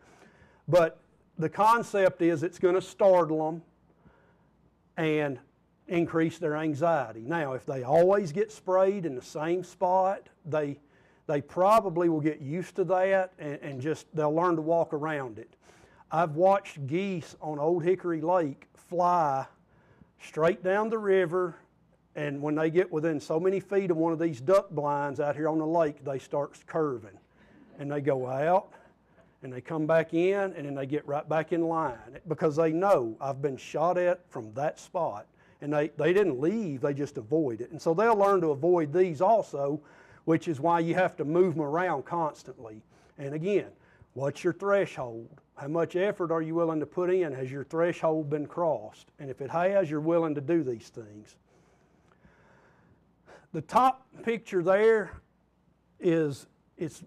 But the concept is it's going to startle them and increase their anxiety. Now, if they always get sprayed in the same spot, they probably will get used to that and they'll learn to walk around it. I've watched geese on Old Hickory Lake fly straight down the river, and when they get within so many feet of one of these duck blinds out here on the lake, they start curving. And they go out, and they come back in, and then they get right back in line because they know I've been shot at from that spot. And they didn't leave, they just avoid it. And so they'll learn to avoid these also, which is why you have to move them around constantly. And again, what's your threshold? How much effort are you willing to put in? Has your threshold been crossed? And if it has, you're willing to do these things. The top picture there is, it's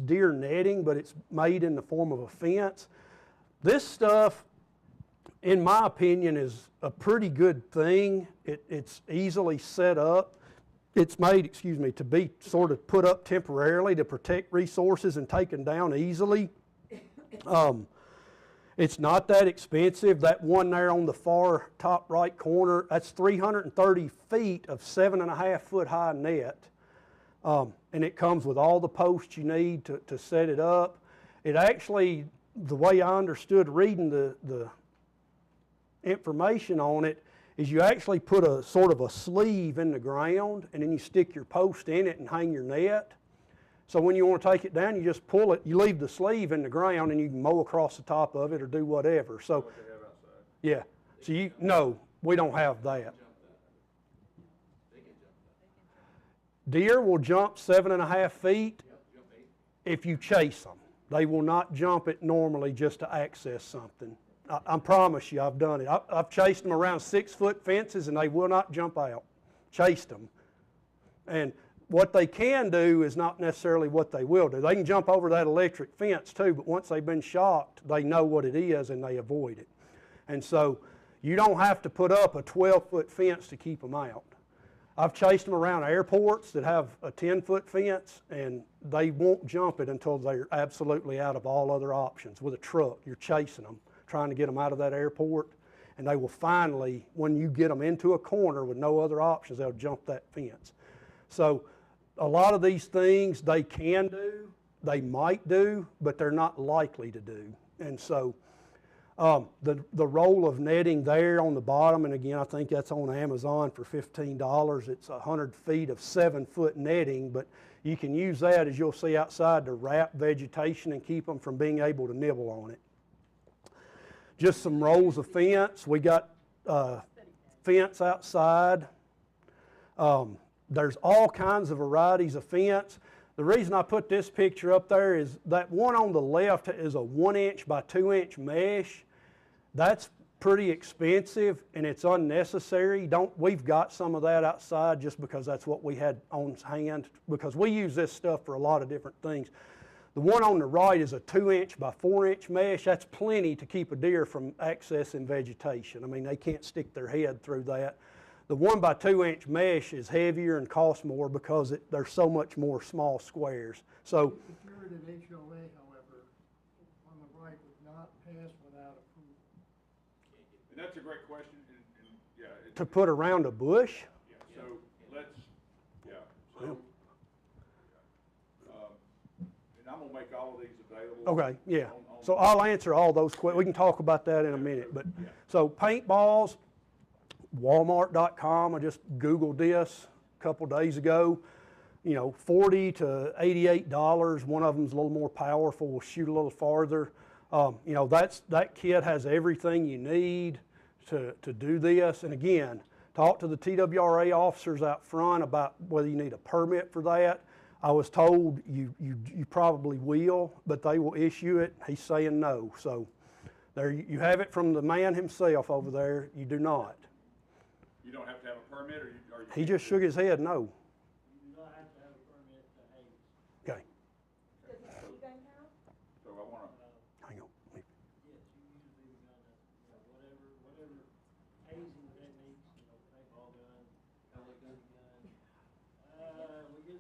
deer netting, but it's made in the form of a fence. This stuff, in my opinion, is a pretty good thing. It's easily set up. It's made, to be sort of put up temporarily to protect resources and taken down easily. It's not that expensive. That one there on the far top right corner, that's 330 feet of 7.5 foot high net. And it comes with all the posts you need to set it up. It actually, the way I understood reading the information on it, is you actually put a sort of a sleeve in the ground, and then you stick your post in it and hang your net. So when you want to take it down, you just pull it, you leave the sleeve in the ground, and you can mow across the top of it or do whatever. So,
What they have outside.
yeah. So no, we don't have that. Deer will jump 7.5 feet if you chase them. They will not jump it normally just to access something. I promise you, I've done it. I've chased them around 6-foot fences, and they will not jump out. Chased them. And what they can do is not necessarily what they will do. They can jump over that electric fence too, but once they've been shocked, they know what it is and they avoid it. And so you don't have to put up a 12-foot fence to keep them out. I've chased them around airports that have a 10-foot fence, and they won't jump it until they're absolutely out of all other options. With a truck, you're chasing them, trying to get them out of that airport, and they will finally, when you get them into a corner with no other options, they'll jump that fence. So a lot of these things they can do, they might do, but they're not likely to do. And so the roll of netting there on the bottom, and again, I think that's on Amazon for $15. It's 100 feet of 7-foot netting, but you can use that, as you'll see outside, to wrap vegetation and keep them from being able to nibble on it. Just some rolls of fence. We got fence outside. There's all kinds of varieties of fence. The reason I put this picture up there is that one on the left is a 1-inch by 2-inch mesh. That's pretty expensive and it's unnecessary. We've got some of that outside just because that's what we had on hand, because we use this stuff for a lot of different things. The one on the right is a 2-inch by 4-inch mesh. That's plenty to keep a deer from accessing vegetation. I mean, they can't stick their head through that. The 1 by 2-inch mesh is heavier and costs more because there's so much more small squares. So,
The curative HOA, however, on the right would not pass without approval.
And that's a great question, and yeah.
to put around a bush?
Yeah, so let's, yeah, so, and I'm gonna make all of these available.
Okay, yeah.
on-
So I'll answer all those questions. We can talk about that in a minute. But so paintballs, Walmart.com. I just Googled this a couple days ago. You know, $40 to $88. One of them's a little more powerful. Will shoot a little farther. You know, that kit has everything you need to do this. And again, talk to the TWRA officers out front about whether you need a permit for that. I was told you probably will, but they will issue it. He's saying no. So there you have it from the man himself over there. You do not.
You don't have to have a permit, or you?
He just shook his head no.
You do not have to have a permit to haze.
Okay,
Does he see that now?
So I wanna,
hang on.
Yes, you usually gonna, whatever hazing techniques, paintball gun, pellet gun. We get,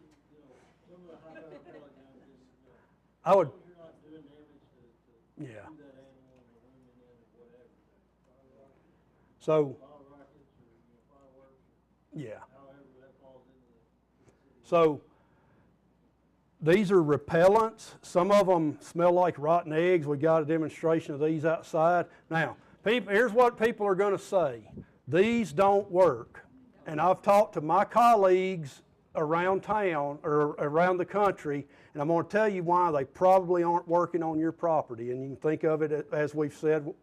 some of the high power pellet guns just,
I would,
you're not doing damage to
yeah.
that animal or women in or whatever.
So,
Bottle rockets or, fireworks,
yeah.
however that falls into the.
So these are repellents. Some of them smell like rotten eggs. We got a demonstration of these outside. Now, here's what people are going to say. These don't work. And I've talked to my colleagues around town or around the country, and I'm going to tell you why they probably aren't working on your property. And you can think of it as we've said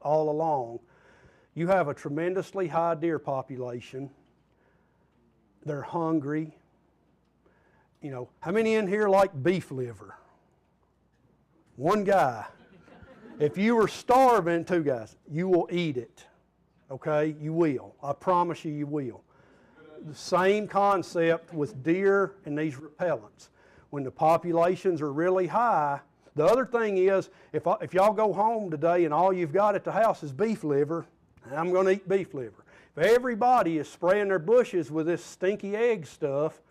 all along. You have a tremendously high deer population. They're hungry. You know, how many in here like beef liver? One guy. If you were starving, two guys, you will eat it. Okay, you will. I promise you, you will. The same concept with deer and these repellents. When the populations are really high, the other thing is, if y'all go home today and all you've got at the house is beef liver, I'm going to eat beef liver. If everybody is spraying their bushes with this stinky egg stuff,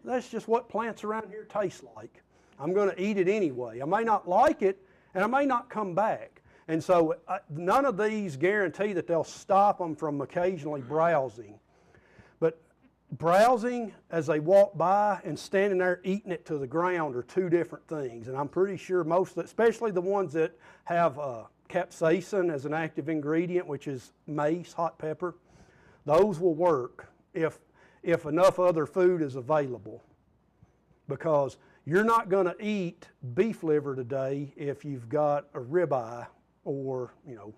that's just what plants around here taste like. I'm going to eat it anyway. I may not like it, and I may not come back. And so none of these guarantee that they'll stop them from occasionally browsing. But browsing as they walk by and standing there eating it to the ground are two different things. And I'm pretty sure most, especially the ones that have capsaicin as an active ingredient, which is mace, hot pepper, those will work if enough other food is available. Because you're not going to eat beef liver today if you've got a ribeye or, you know,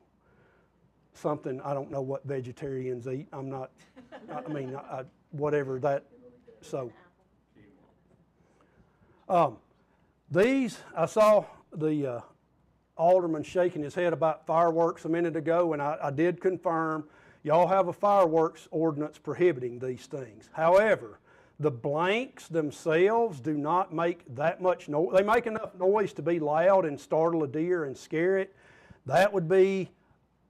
something, I don't know what vegetarians eat. I'm not, I mean, whatever that, so. These, I saw the alderman shaking his head about fireworks a minute ago, and I did confirm, y'all have a fireworks ordinance prohibiting these things. However, the blanks themselves do not make that much noise. They make enough noise to be loud and startle a deer and scare it. That would be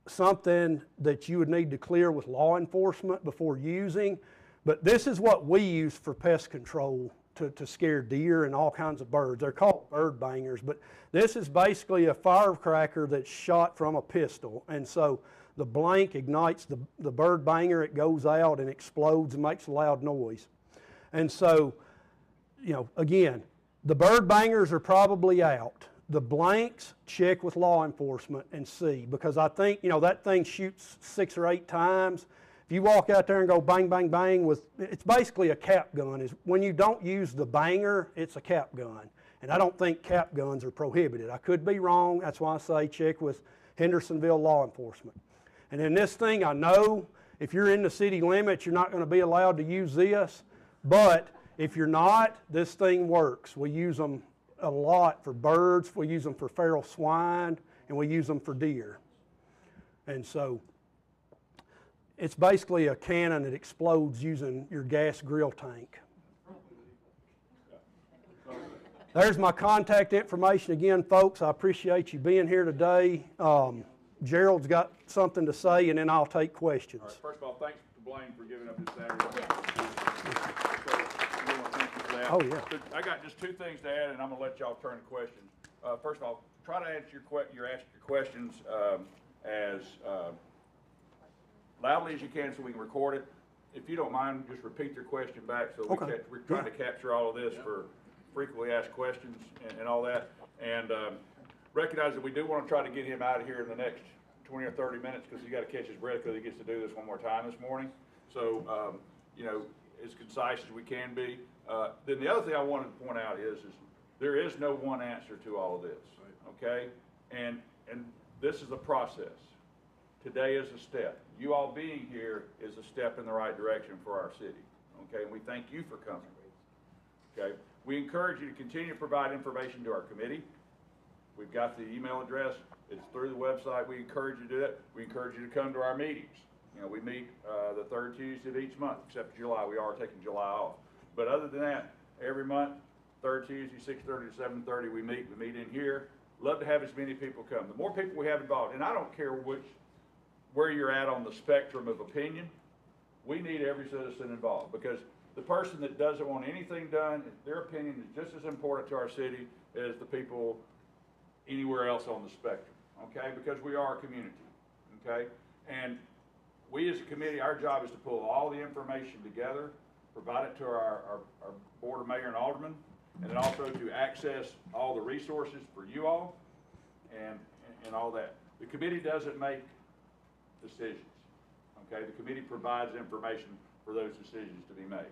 something that you would need to clear with law enforcement before using. But this is what we use for pest control to scare deer and all kinds of birds. They're called bird bangers, but this is basically a firecracker that's shot from a pistol. And so the blank ignites the bird banger, it goes out and explodes and makes a loud noise. And so, you know, again, the bird bangers are probably out. The blanks, check with law enforcement and see, because I think, you know, that thing shoots 6 or 8 times. If you walk out there and go bang, bang, bang with, it's basically a cap gun. When you don't use the banger, it's a cap gun. And I don't think cap guns are prohibited. I could be wrong. That's why I say check with Hendersonville law enforcement. And in this thing, I know if you're in the city limits, you're not going to be allowed to use this. But if you're not, this thing works. We use them a lot for birds, we use them for feral swine, and we use them for deer. And so it's basically a cannon that explodes using your gas grill tank. There's my contact information again, folks. I appreciate you being here today. Gerald's got something to say, and then I'll take questions.
All right, first of all, thanks to Blaine for giving up his Saturday.
Oh, yeah.
So I got just 2 things to add, and I'm going to let y'all turn to questions. First of all, try to answer your questions as loudly as you can so we can record it. If you don't mind, just repeat your question back so we're trying to capture all of this for frequently asked questions and all that. And recognize that we do want to try to get him out of here in the next 20 or 30 minutes because he's got to catch his breath because he gets to do this one more time this morning. So, you know, as concise as we can be. Then the other thing I wanted to point out is there is no one answer to all of this, okay? And this is a process. Today is a step. You all being here is a step in the right direction for our city, okay? And we thank you for coming, okay? We encourage you to continue to provide information to our committee. We've got the email address. It's through the website. We encourage you to do that. We encourage you to come to our meetings. You know, we meet the 3rd Tuesday of each month, except July. We are taking July off. But other than that, every month, 3rd Tuesday, 6:30 to 7:30, we meet in here. Love to have as many people come. The more people we have involved, and I don't care where you're at on the spectrum of opinion, we need every citizen involved because the person that doesn't want anything done, their opinion is just as important to our city as the people anywhere else on the spectrum, okay? Because we are a community, okay? And we as a committee, our job is to pull all the information together, provide it to our board of mayor and aldermen, and then also to access all the resources for you all and all that. The committee doesn't make decisions, okay? The committee provides information for those decisions to be made.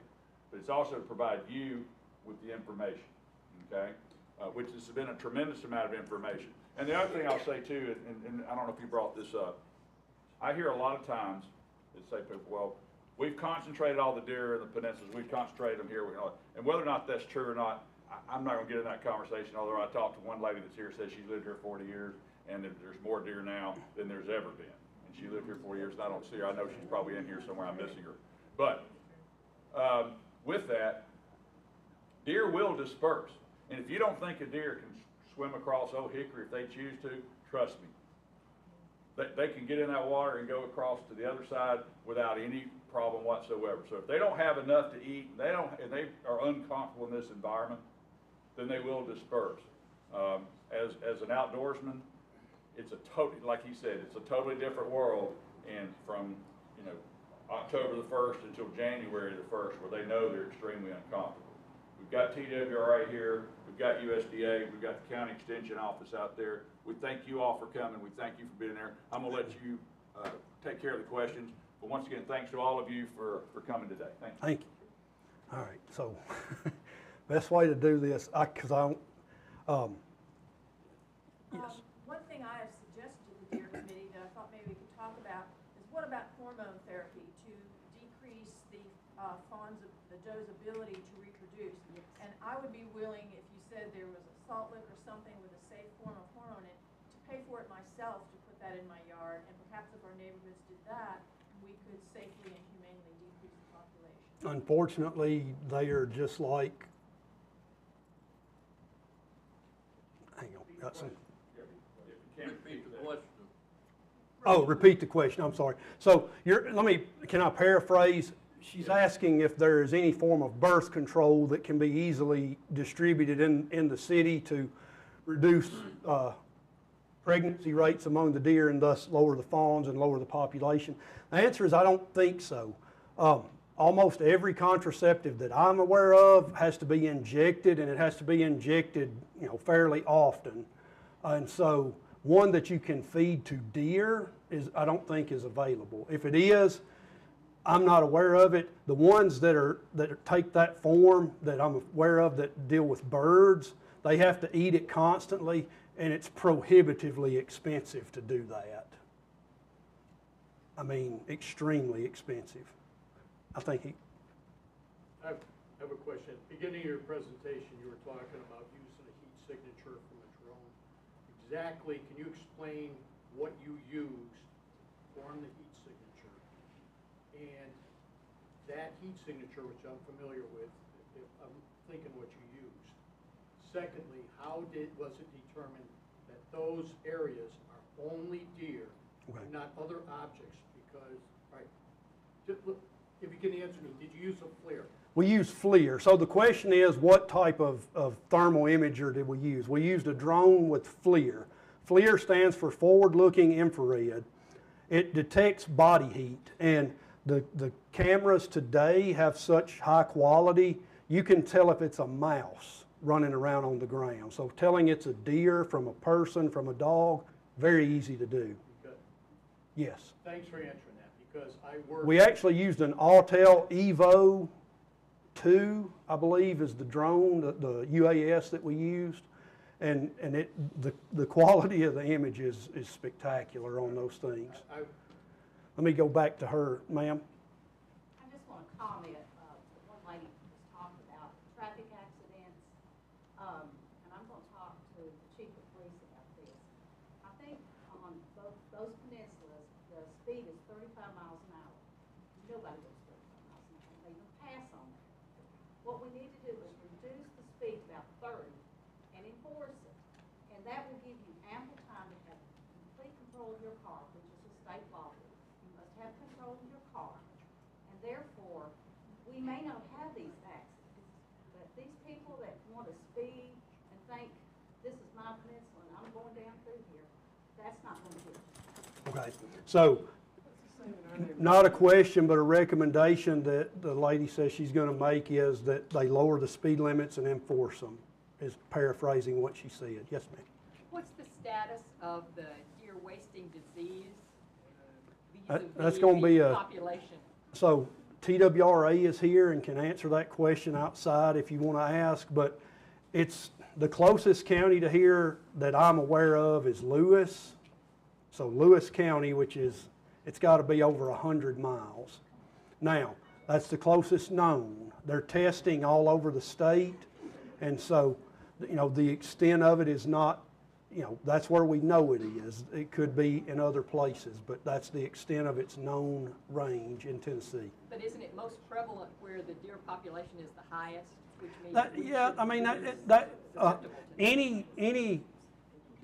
but it's also to provide you with the information, okay? Which has been a tremendous amount of information. And the other thing I'll say too, and I don't know if you brought this up, I hear a lot of times that say people, well, we've concentrated all the deer in the peninsulas, we've concentrated them here, and whether or not that's true or not, I'm not gonna get in that conversation, although I talked to one lady that's here, says she's lived here 40 years, and there's more deer now than there's ever been. And she lived here 40 years, and I don't see her. I know she's probably in here somewhere, I'm missing her. But with that, deer will disperse. And if you don't think a deer can swim across Old Hickory if they choose to, trust me. They can get in that water and go across to the other side without any problem whatsoever. So if they don't have enough to eat, and they are uncomfortable in this environment, then they will disperse. As an outdoorsman, it's a totally, like he said, it's a totally different world. And from, October the 1st until January the 1st, where they know they're extremely uncomfortable. We've got TWRA here, we've got USDA, we've got the county extension office out there. We thank you all for coming. We thank you for being there. I'm gonna let you take care of the questions. But once again, thanks to all of you for coming today. Thank you.
Thank you. All right, so best way to do this, because I don't, yes.
One thing I have suggested to the Deer Committee that I thought maybe we could talk about is what about hormone therapy to decrease the fawns, the doe's ability to reproduce? And I would be willing, if you said there was a salt lick or something with a safe form of hormone in it, to pay for it myself to put that in my yard. And perhaps if our neighborhoods did that, we could safely and humanely decrease the population.
Unfortunately, they are just like, hang on, got some. Oh, repeat the question, I'm sorry. So can I paraphrase? She's asking if there is any form of birth control that can be easily distributed in the city to reduce pregnancy rates among the deer and thus lower the fawns and lower the population. The answer is I don't think so. Almost every contraceptive that I'm aware of has to be injected, and it has to be injected, fairly often. And so one that you can feed to deer I don't think is available. If it is, I'm not aware of it. The ones that take that form that I'm aware of that deal with birds, they have to eat it constantly, and it's prohibitively expensive to do that. I mean, extremely expensive. I think
I have a question. At the beginning of your presentation, you were talking about using a heat signature from a drone. Exactly, can you explain what you used to form the heat signature? And that heat signature, which I'm familiar with, I'm thinking what you used. Secondly, how was it determined that those areas are only deer,
Okay.
and not other objects? Because, all right, if you can answer me, did you use a FLIR?
we use FLIR. So the question is, what type of thermal imager did we use? We used a drone with FLIR. FLIR stands for forward-looking infrared. It detects body heat, and the cameras today have such high quality, you can tell if it's a mouse running around on the ground. So telling it's a deer from a person, from a dog, very easy to do.
Okay.
Yes.
Thanks for answering that, because I work.
We actually used an Autel Evo 2, I believe, is the drone, the UAS that we used. And the quality of the image is spectacular on those things. Let me go back to her, ma'am.
I just want to comment, one lady was talking about traffic accidents, and I'm going to talk to the chief of police about this. I think on those peninsulas, the speed is 35 miles an hour. Nobody goes 35 miles an hour. They even pass on that. What we need to do is reduce the speed to about 30 and enforce it. And that will give you ample time to have complete control of your car, which is a state law. You must have control of your car. And therefore, we may not have these accidents, but these people that want to speed and think, this is my peninsula and I'm going down through here, that's not going to get you.
Okay. So, not a question, but a recommendation that the lady says she's going to make is that they lower the speed limits and enforce them, is paraphrasing what she said. Yes, ma'am.
What's the status of the deer wasting disease?
That's going to be a
population.
So TWRA is here and can answer that question outside if you want to ask, but it's the closest county to here that I'm aware of is Lewis. So Lewis County, which is, it's got to be over 100 miles. Now, that's the closest known. They're testing all over the state, and so, you know, the extent of it is not, you know, that's where we know it is. It could be in other places, but that's the extent of its known range in Tennessee.
But isn't it most prevalent where the deer population is the highest, which means
Yeah, I mean,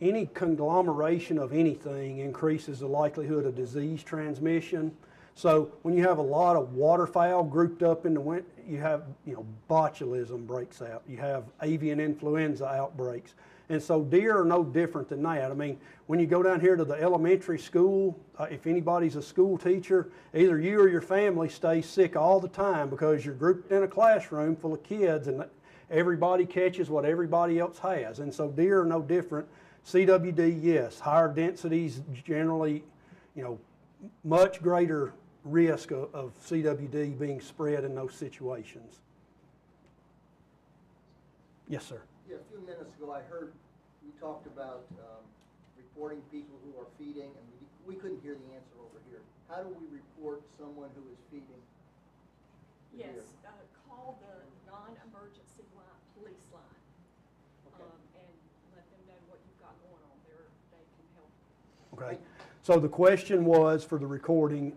any conglomeration of anything increases the likelihood of disease transmission. So when you have a lot of waterfowl grouped up in the winter, you have, you know, botulism breaks out. You have avian influenza outbreaks. And so deer are no different than that. I mean, when you go down here to the elementary school, if anybody's a school teacher, either you or your family stays sick all the time because you're grouped in a classroom full of kids and everybody catches what everybody else has. And so deer are no different. CWD, yes, higher densities generally, you know, much greater risk of CWD being spread in those situations. Yes, sir.
Yeah, a few minutes ago I heard you talked about reporting people who are feeding, and we couldn't hear the answer over here. How do we report someone who is feeding the deer?
Yes, call the non-emergency police line,
Okay.
and let them know what you've got going on there. They can help.
Okay. So the question was for the recording,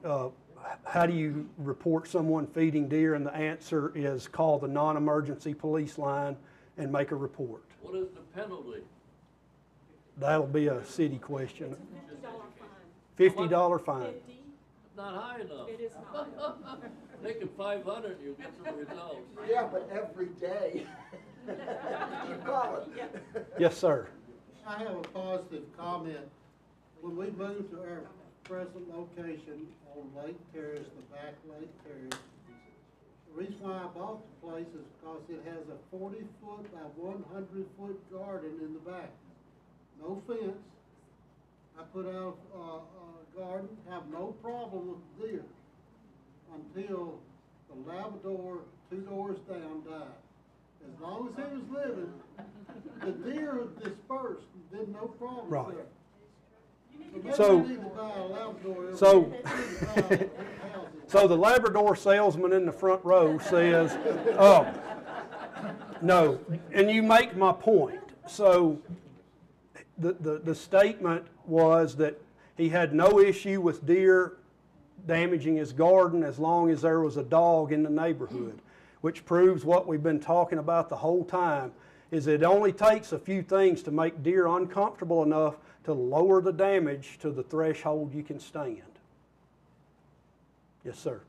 how do you report someone feeding deer? And the answer is call the non-emergency police line and make a report.
What is the penalty?
That'll be a city question.
It's a $50 fine.
$50 fine.
50,
It's not high enough.
it is not.
Make it 500 and you'll get some results.
Yeah, but every day. Keep calling.
Yes, sir.
I have a positive comment. When we moved to our present location on Lake Terrace, the back Lake Terrace, the reason why I bought the place is because it has a 40-foot by 100-foot garden in the back. No fence. I put out a garden, have no problem with deer until the Labrador 2 doors down died. As long as he was living, the deer dispersed, did no problem
Right.
there.
So-
maybe we need to buy a Labrador every-
So-
houses.
So the Labrador salesman in the front row says, no, and you make my point. So the statement was that he had no issue with deer damaging his garden as long as there was a dog in the neighborhood, which proves what we've been talking about the whole time, is it only takes a few things to make deer uncomfortable enough to lower the damage to the threshold you can stand. Yes, sir.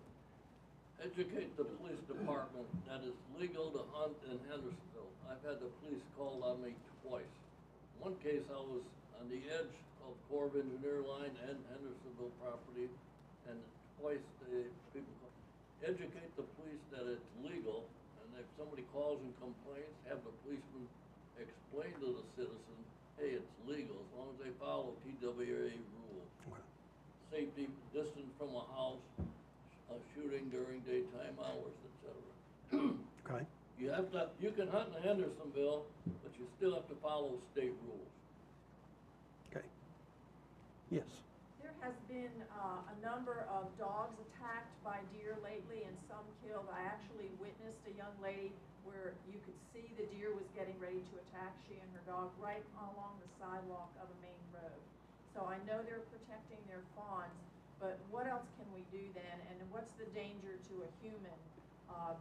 Educate the police department that it's legal to hunt in Hendersonville. I've had the police called on me twice. One case I was on the edge of Corps of Engineer line and Hendersonville property, and twice the people educate the police that it's legal, and if somebody calls and complains, have the policeman explain to the citizen, hey, it's legal as long as they follow TWRA rule. Safety, distance from a house, shooting during daytime hours, etc.
Okay.
You can hunt in Hendersonville, but you still have to follow state rules.
Okay. Yes.
There has been a number of dogs attacked by deer lately and some killed. I actually witnessed a young lady where you could see the deer was getting ready to attack she and her dog right along the sidewalk of a main road. So I know they're protecting their fawns, but what else can we do then? And what's the danger to a human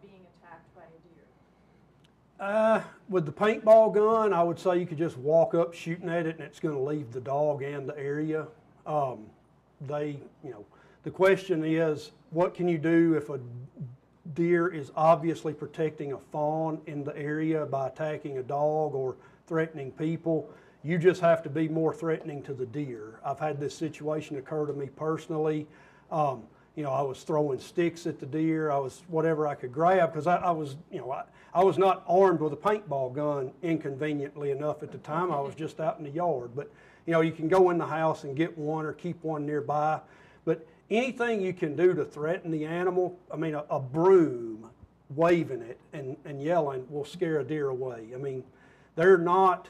being attacked by a deer?
With the paintball gun, I would say you could just walk up shooting at it and it's going to leave the dog and the area. The question is, what can you do if a deer is obviously protecting a fawn in the area by attacking a dog or threatening people? You just have to be more threatening to the deer. I've had this situation occur to me personally. I was throwing sticks at the deer. I was whatever I could grab because I was not armed with a paintball gun inconveniently enough at the time. I was just out in the yard. But you can go in the house and get one or keep one nearby. But anything you can do to threaten the animal, I mean, a broom, waving it and yelling will scare a deer away. I mean, they're not,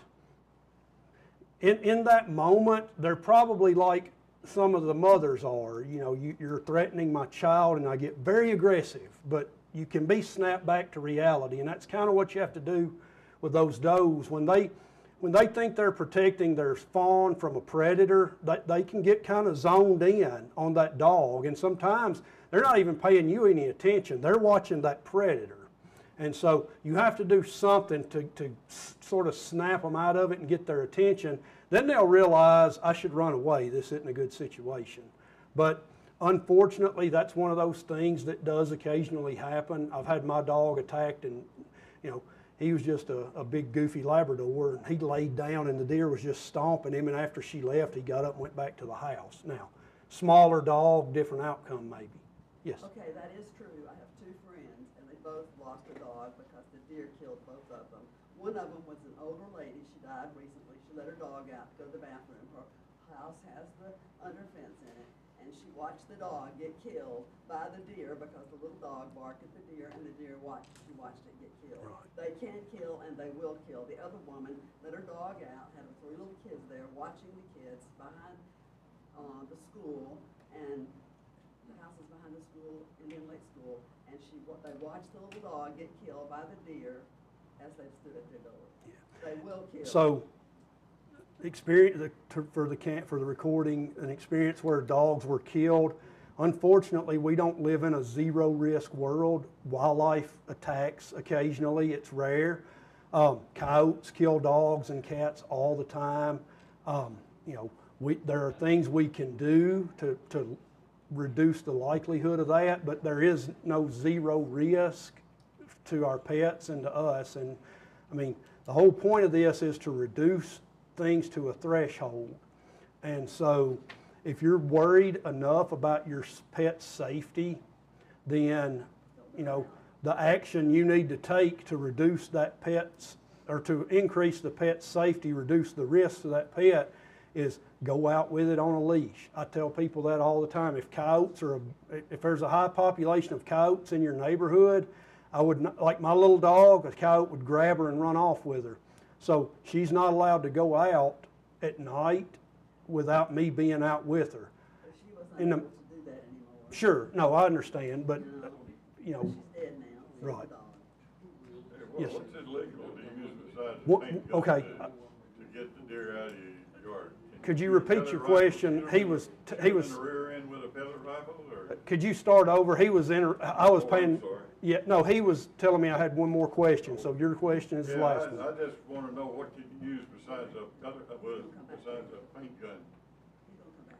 in that moment, they're probably like some of the mothers are. You know, you're threatening my child, and I get very aggressive, but you can be snapped back to reality, and that's kind of what you have to do with those does. When they think they're protecting their fawn from a predator, they can get kind of zoned in on that dog, and sometimes they're not even paying you any attention. They're watching that predator. And so you have to do something to sort of snap them out of it and get their attention. Then they'll realize, I should run away. This isn't a good situation. But unfortunately, that's one of those things that does occasionally happen. I've had my dog attacked, and you know, he was just a big goofy Labrador, and he laid down and the deer was just stomping him, and after she left, he got up and went back to the house. Now, smaller dog, different outcome maybe. Yes?
Okay, that is true. I have two friends, and they both lost a dog because the deer killed both of them. One of them was an older lady. She died recently. She let her dog out to go to the bathroom. Her house has the under fence in it, and she watched the dog get killed by the deer because the little dog barked at the deer, and the deer she watched it get killed.
Right.
They can kill, and they will kill. The other woman let her dog out, had her three little kids there, watching the kids behind the school, and the house is behind the school, Indian Lake School, and they watched the little dog get killed by the deer as they stood at their door. Yeah. They will kill.
So, experience for the recording, an experience where dogs were killed. Unfortunately, we don't live in a zero risk world. Wildlife attacks occasionally. It's rare. Coyotes kill dogs and cats all the time. You know, there are things we can do to reduce the likelihood of that, but there is no zero risk to our pets and to us. And I mean, the whole point of this is to reduce things to a threshold. And so if you're worried enough about your pet's safety, then, you know, the action you need to take to reduce that pet's, or to increase the pet's safety, reduce the risk to that pet, is go out with it on a leash. I tell people that all the time. If coyotes if there's a high population of coyotes in your neighborhood, I would not, like my little dog, a coyote would grab her and run off with her. So she's not allowed to go out at night without me being out with her.
But she wasn't able to do that anymore.
Sure, no, I understand, but you know,
she's dead now.
right.
Yes.
Yes.
What's illegal to use besides the paint gun
okay.
to get the deer out of your yard?
Could you repeat your question? He was
in the rear end with a pellet rifle, or?
Could you start over? He was I was
Oh,
paying.
I'm sorry.
Yeah, no, he was telling me I had one more question. So your question is the last one.
I just want to know what you can use besides a paint gun.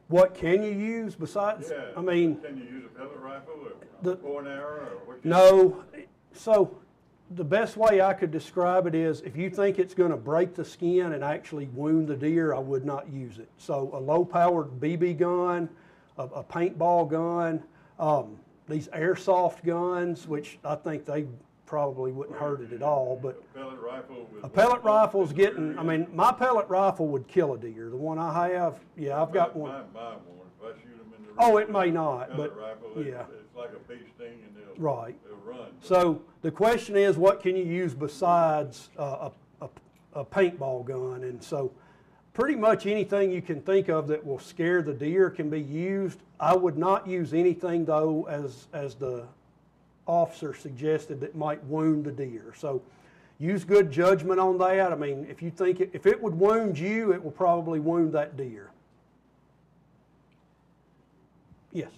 What can you use besides?
Yeah.
I mean,
Can you use a pellet rifle or bow and arrow or what?
No. So the best way I could describe it is if you think it's going to break the skin and actually wound the deer, I would not use it. So a low-powered BB gun, a paintball gun, these airsoft guns, which I think they probably wouldn't hurt it at all. But a pellet rifle is getting. I mean, my pellet rifle would kill a deer. The one I have, yeah, I've got one.
Mine won't. If I shoot them in the rear,
Oh, it may not, but
rifle,
yeah.
It's like a bee sting, and they'll run.
So the question is, what can you use besides a paintball gun? And so pretty much anything you can think of that will scare the deer can be used. I would not use anything, though, as the officer suggested, that might wound the deer. So use good judgment on that. I mean, if you think if it would wound you, it will probably wound that deer. Yes.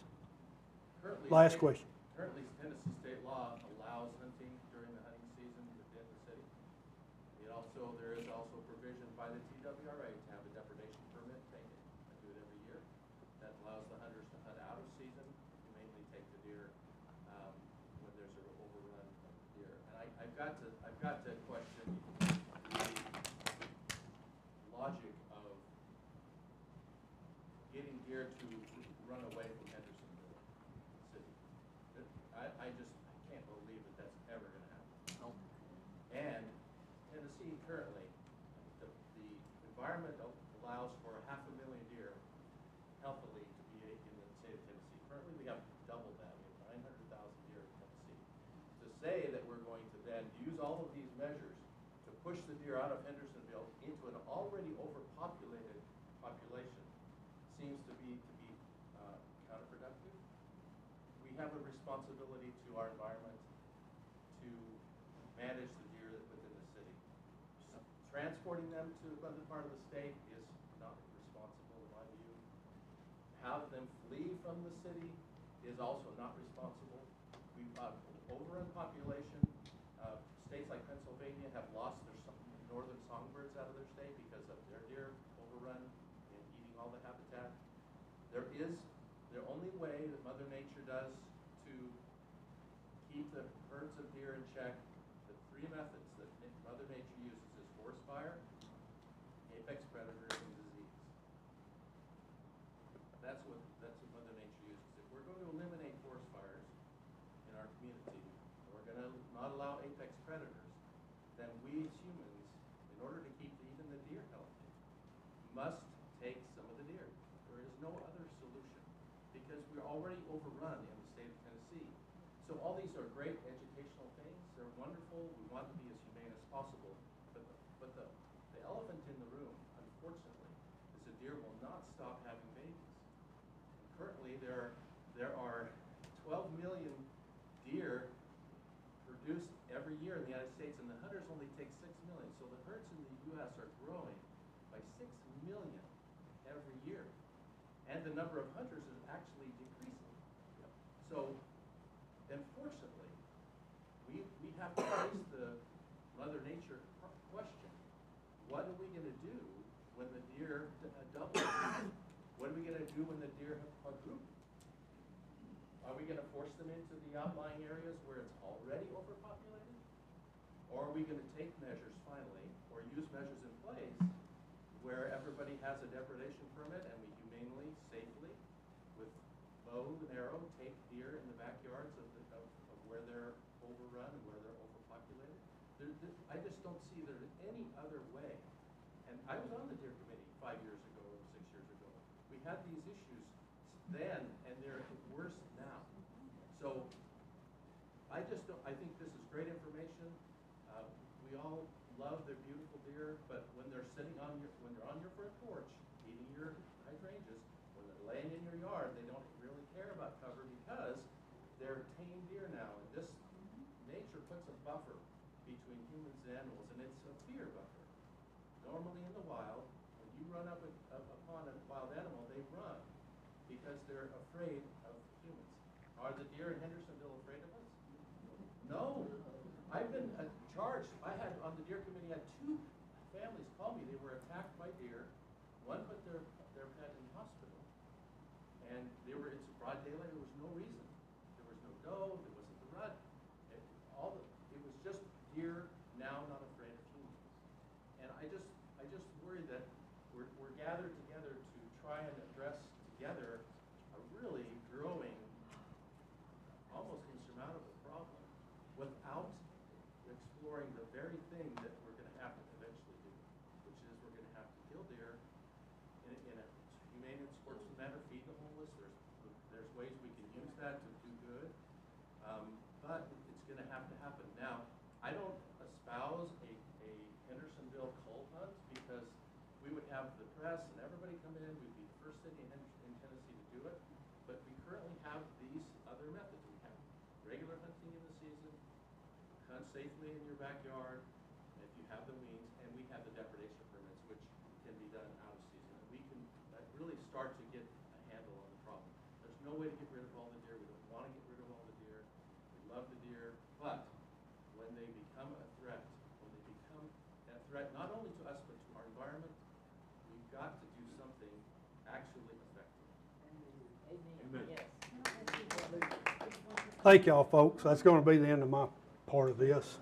Last question.
Currently, Tennessee state law allows hunting during the hunting season within the city. There is also provision by the TWRA to have a depredation permit taken. I do it every year. That allows the hunters to hunt out of season, to mainly take the deer when there's an overrun of deer. And I've got to question the logic of getting deer to run away from Hendersonville city. I can't believe that that's ever going to happen. And Tennessee currently, the environment allows for 500,000 deer healthily to be in the state of Tennessee currently. say that we're going to then use all of these measures to push the deer out of Hendersonville into an already overpopulated population seems to be counterproductive. We have a responsibility to our environment to manage the deer within the city. Transporting them to another part of the state is not responsible in my view. Have them flee from the city is also not responsible. We've got overrun population. States like Pennsylvania have lost their northern songbirds out of their state because of their deer overrun and eating all the habitat. The only way that Mother Nature does to keep the herds of deer in check, the three methods that Mother Nature uses is forest fire, apex predators, and disease. That's what Mother Nature uses. If we're going to eliminate forest fires in our community, and we're going to not allow apex predators, then we as humans, in order to keep even the deer healthy, must take some of the deer. There is no other solution because we're already overrun in the state of Tennessee. So all these are great educational things. They're wonderful. We want to be as humane as possible. But the elephant in the room, unfortunately, is the deer will not stop having babies. And currently, there are 12 million deer produced every year in the United States, and the hunters only take 6 million. So the herds in the U.S. are growing by 6 million every year. And the number of hunters is actually decreasing. So, unfortunately, we have to face the Mother Nature question. What are we going to do when the deer double? What are we going to do when the deer have quadrupled? Are we going to force them into the outlying areas where it's already overpopulated? Or are we going to take measures finally, or use measures in place where everybody has a depredation permit and we humanely, safely, with bow and arrow, take deer in the backyards of where they're overrun and where they're overpopulated? I just don't see there's any other way. And I was on the deer committee 5 years ago or 6 years ago. We had these issues then, and they're worse now. So I think this is great information. We all love their beautiful deer, but when they're on your front porch eating your hydrangeas, when they're laying in your yard, they don't really care about cover because they're tame deer now. And this nature puts a buffer between humans and animals, and it's a fear buffer. Normally in the wild, when you run up upon a wild animal, they run because they're afraid of humans. Are the deer in Hendersonville afraid of us? No. I've been charged. I had, on the deer committee, I had 2 families call me. They were attacked by deer. One put their pet in the hospital. And it's broad daylight. There was no reason. There was no doe. There wasn't the rut. It was just deer now not afraid of humans. And I just worry that we're gathered together to try and address together a really growing, almost insurmountable problem without exploring the very thing that we're going to have to eventually do, which is we're going to have to kill deer in a humane and sportsman manner, feed the homeless. There's ways we can use that to do good, but it's going to have to happen. Now, I don't espouse a Hendersonville cull hunt because we would have the press and everybody come in. We'd be the first city in Tennessee to do it, but we currently have these other methods. We have regular hunting in the season, hunt safely in your backyard if you have the means, and we have the depredation permits, which can be done out of season. And we can really start to get a handle on the problem. There's no way to get rid of all the deer. We don't want to get rid of all the deer. We love the deer, but when they become a threat, not only to us but to our environment, we've got to do something actually effective.
Amen. Yes.
Thank y'all, folks. That's going to be the end of my part of this.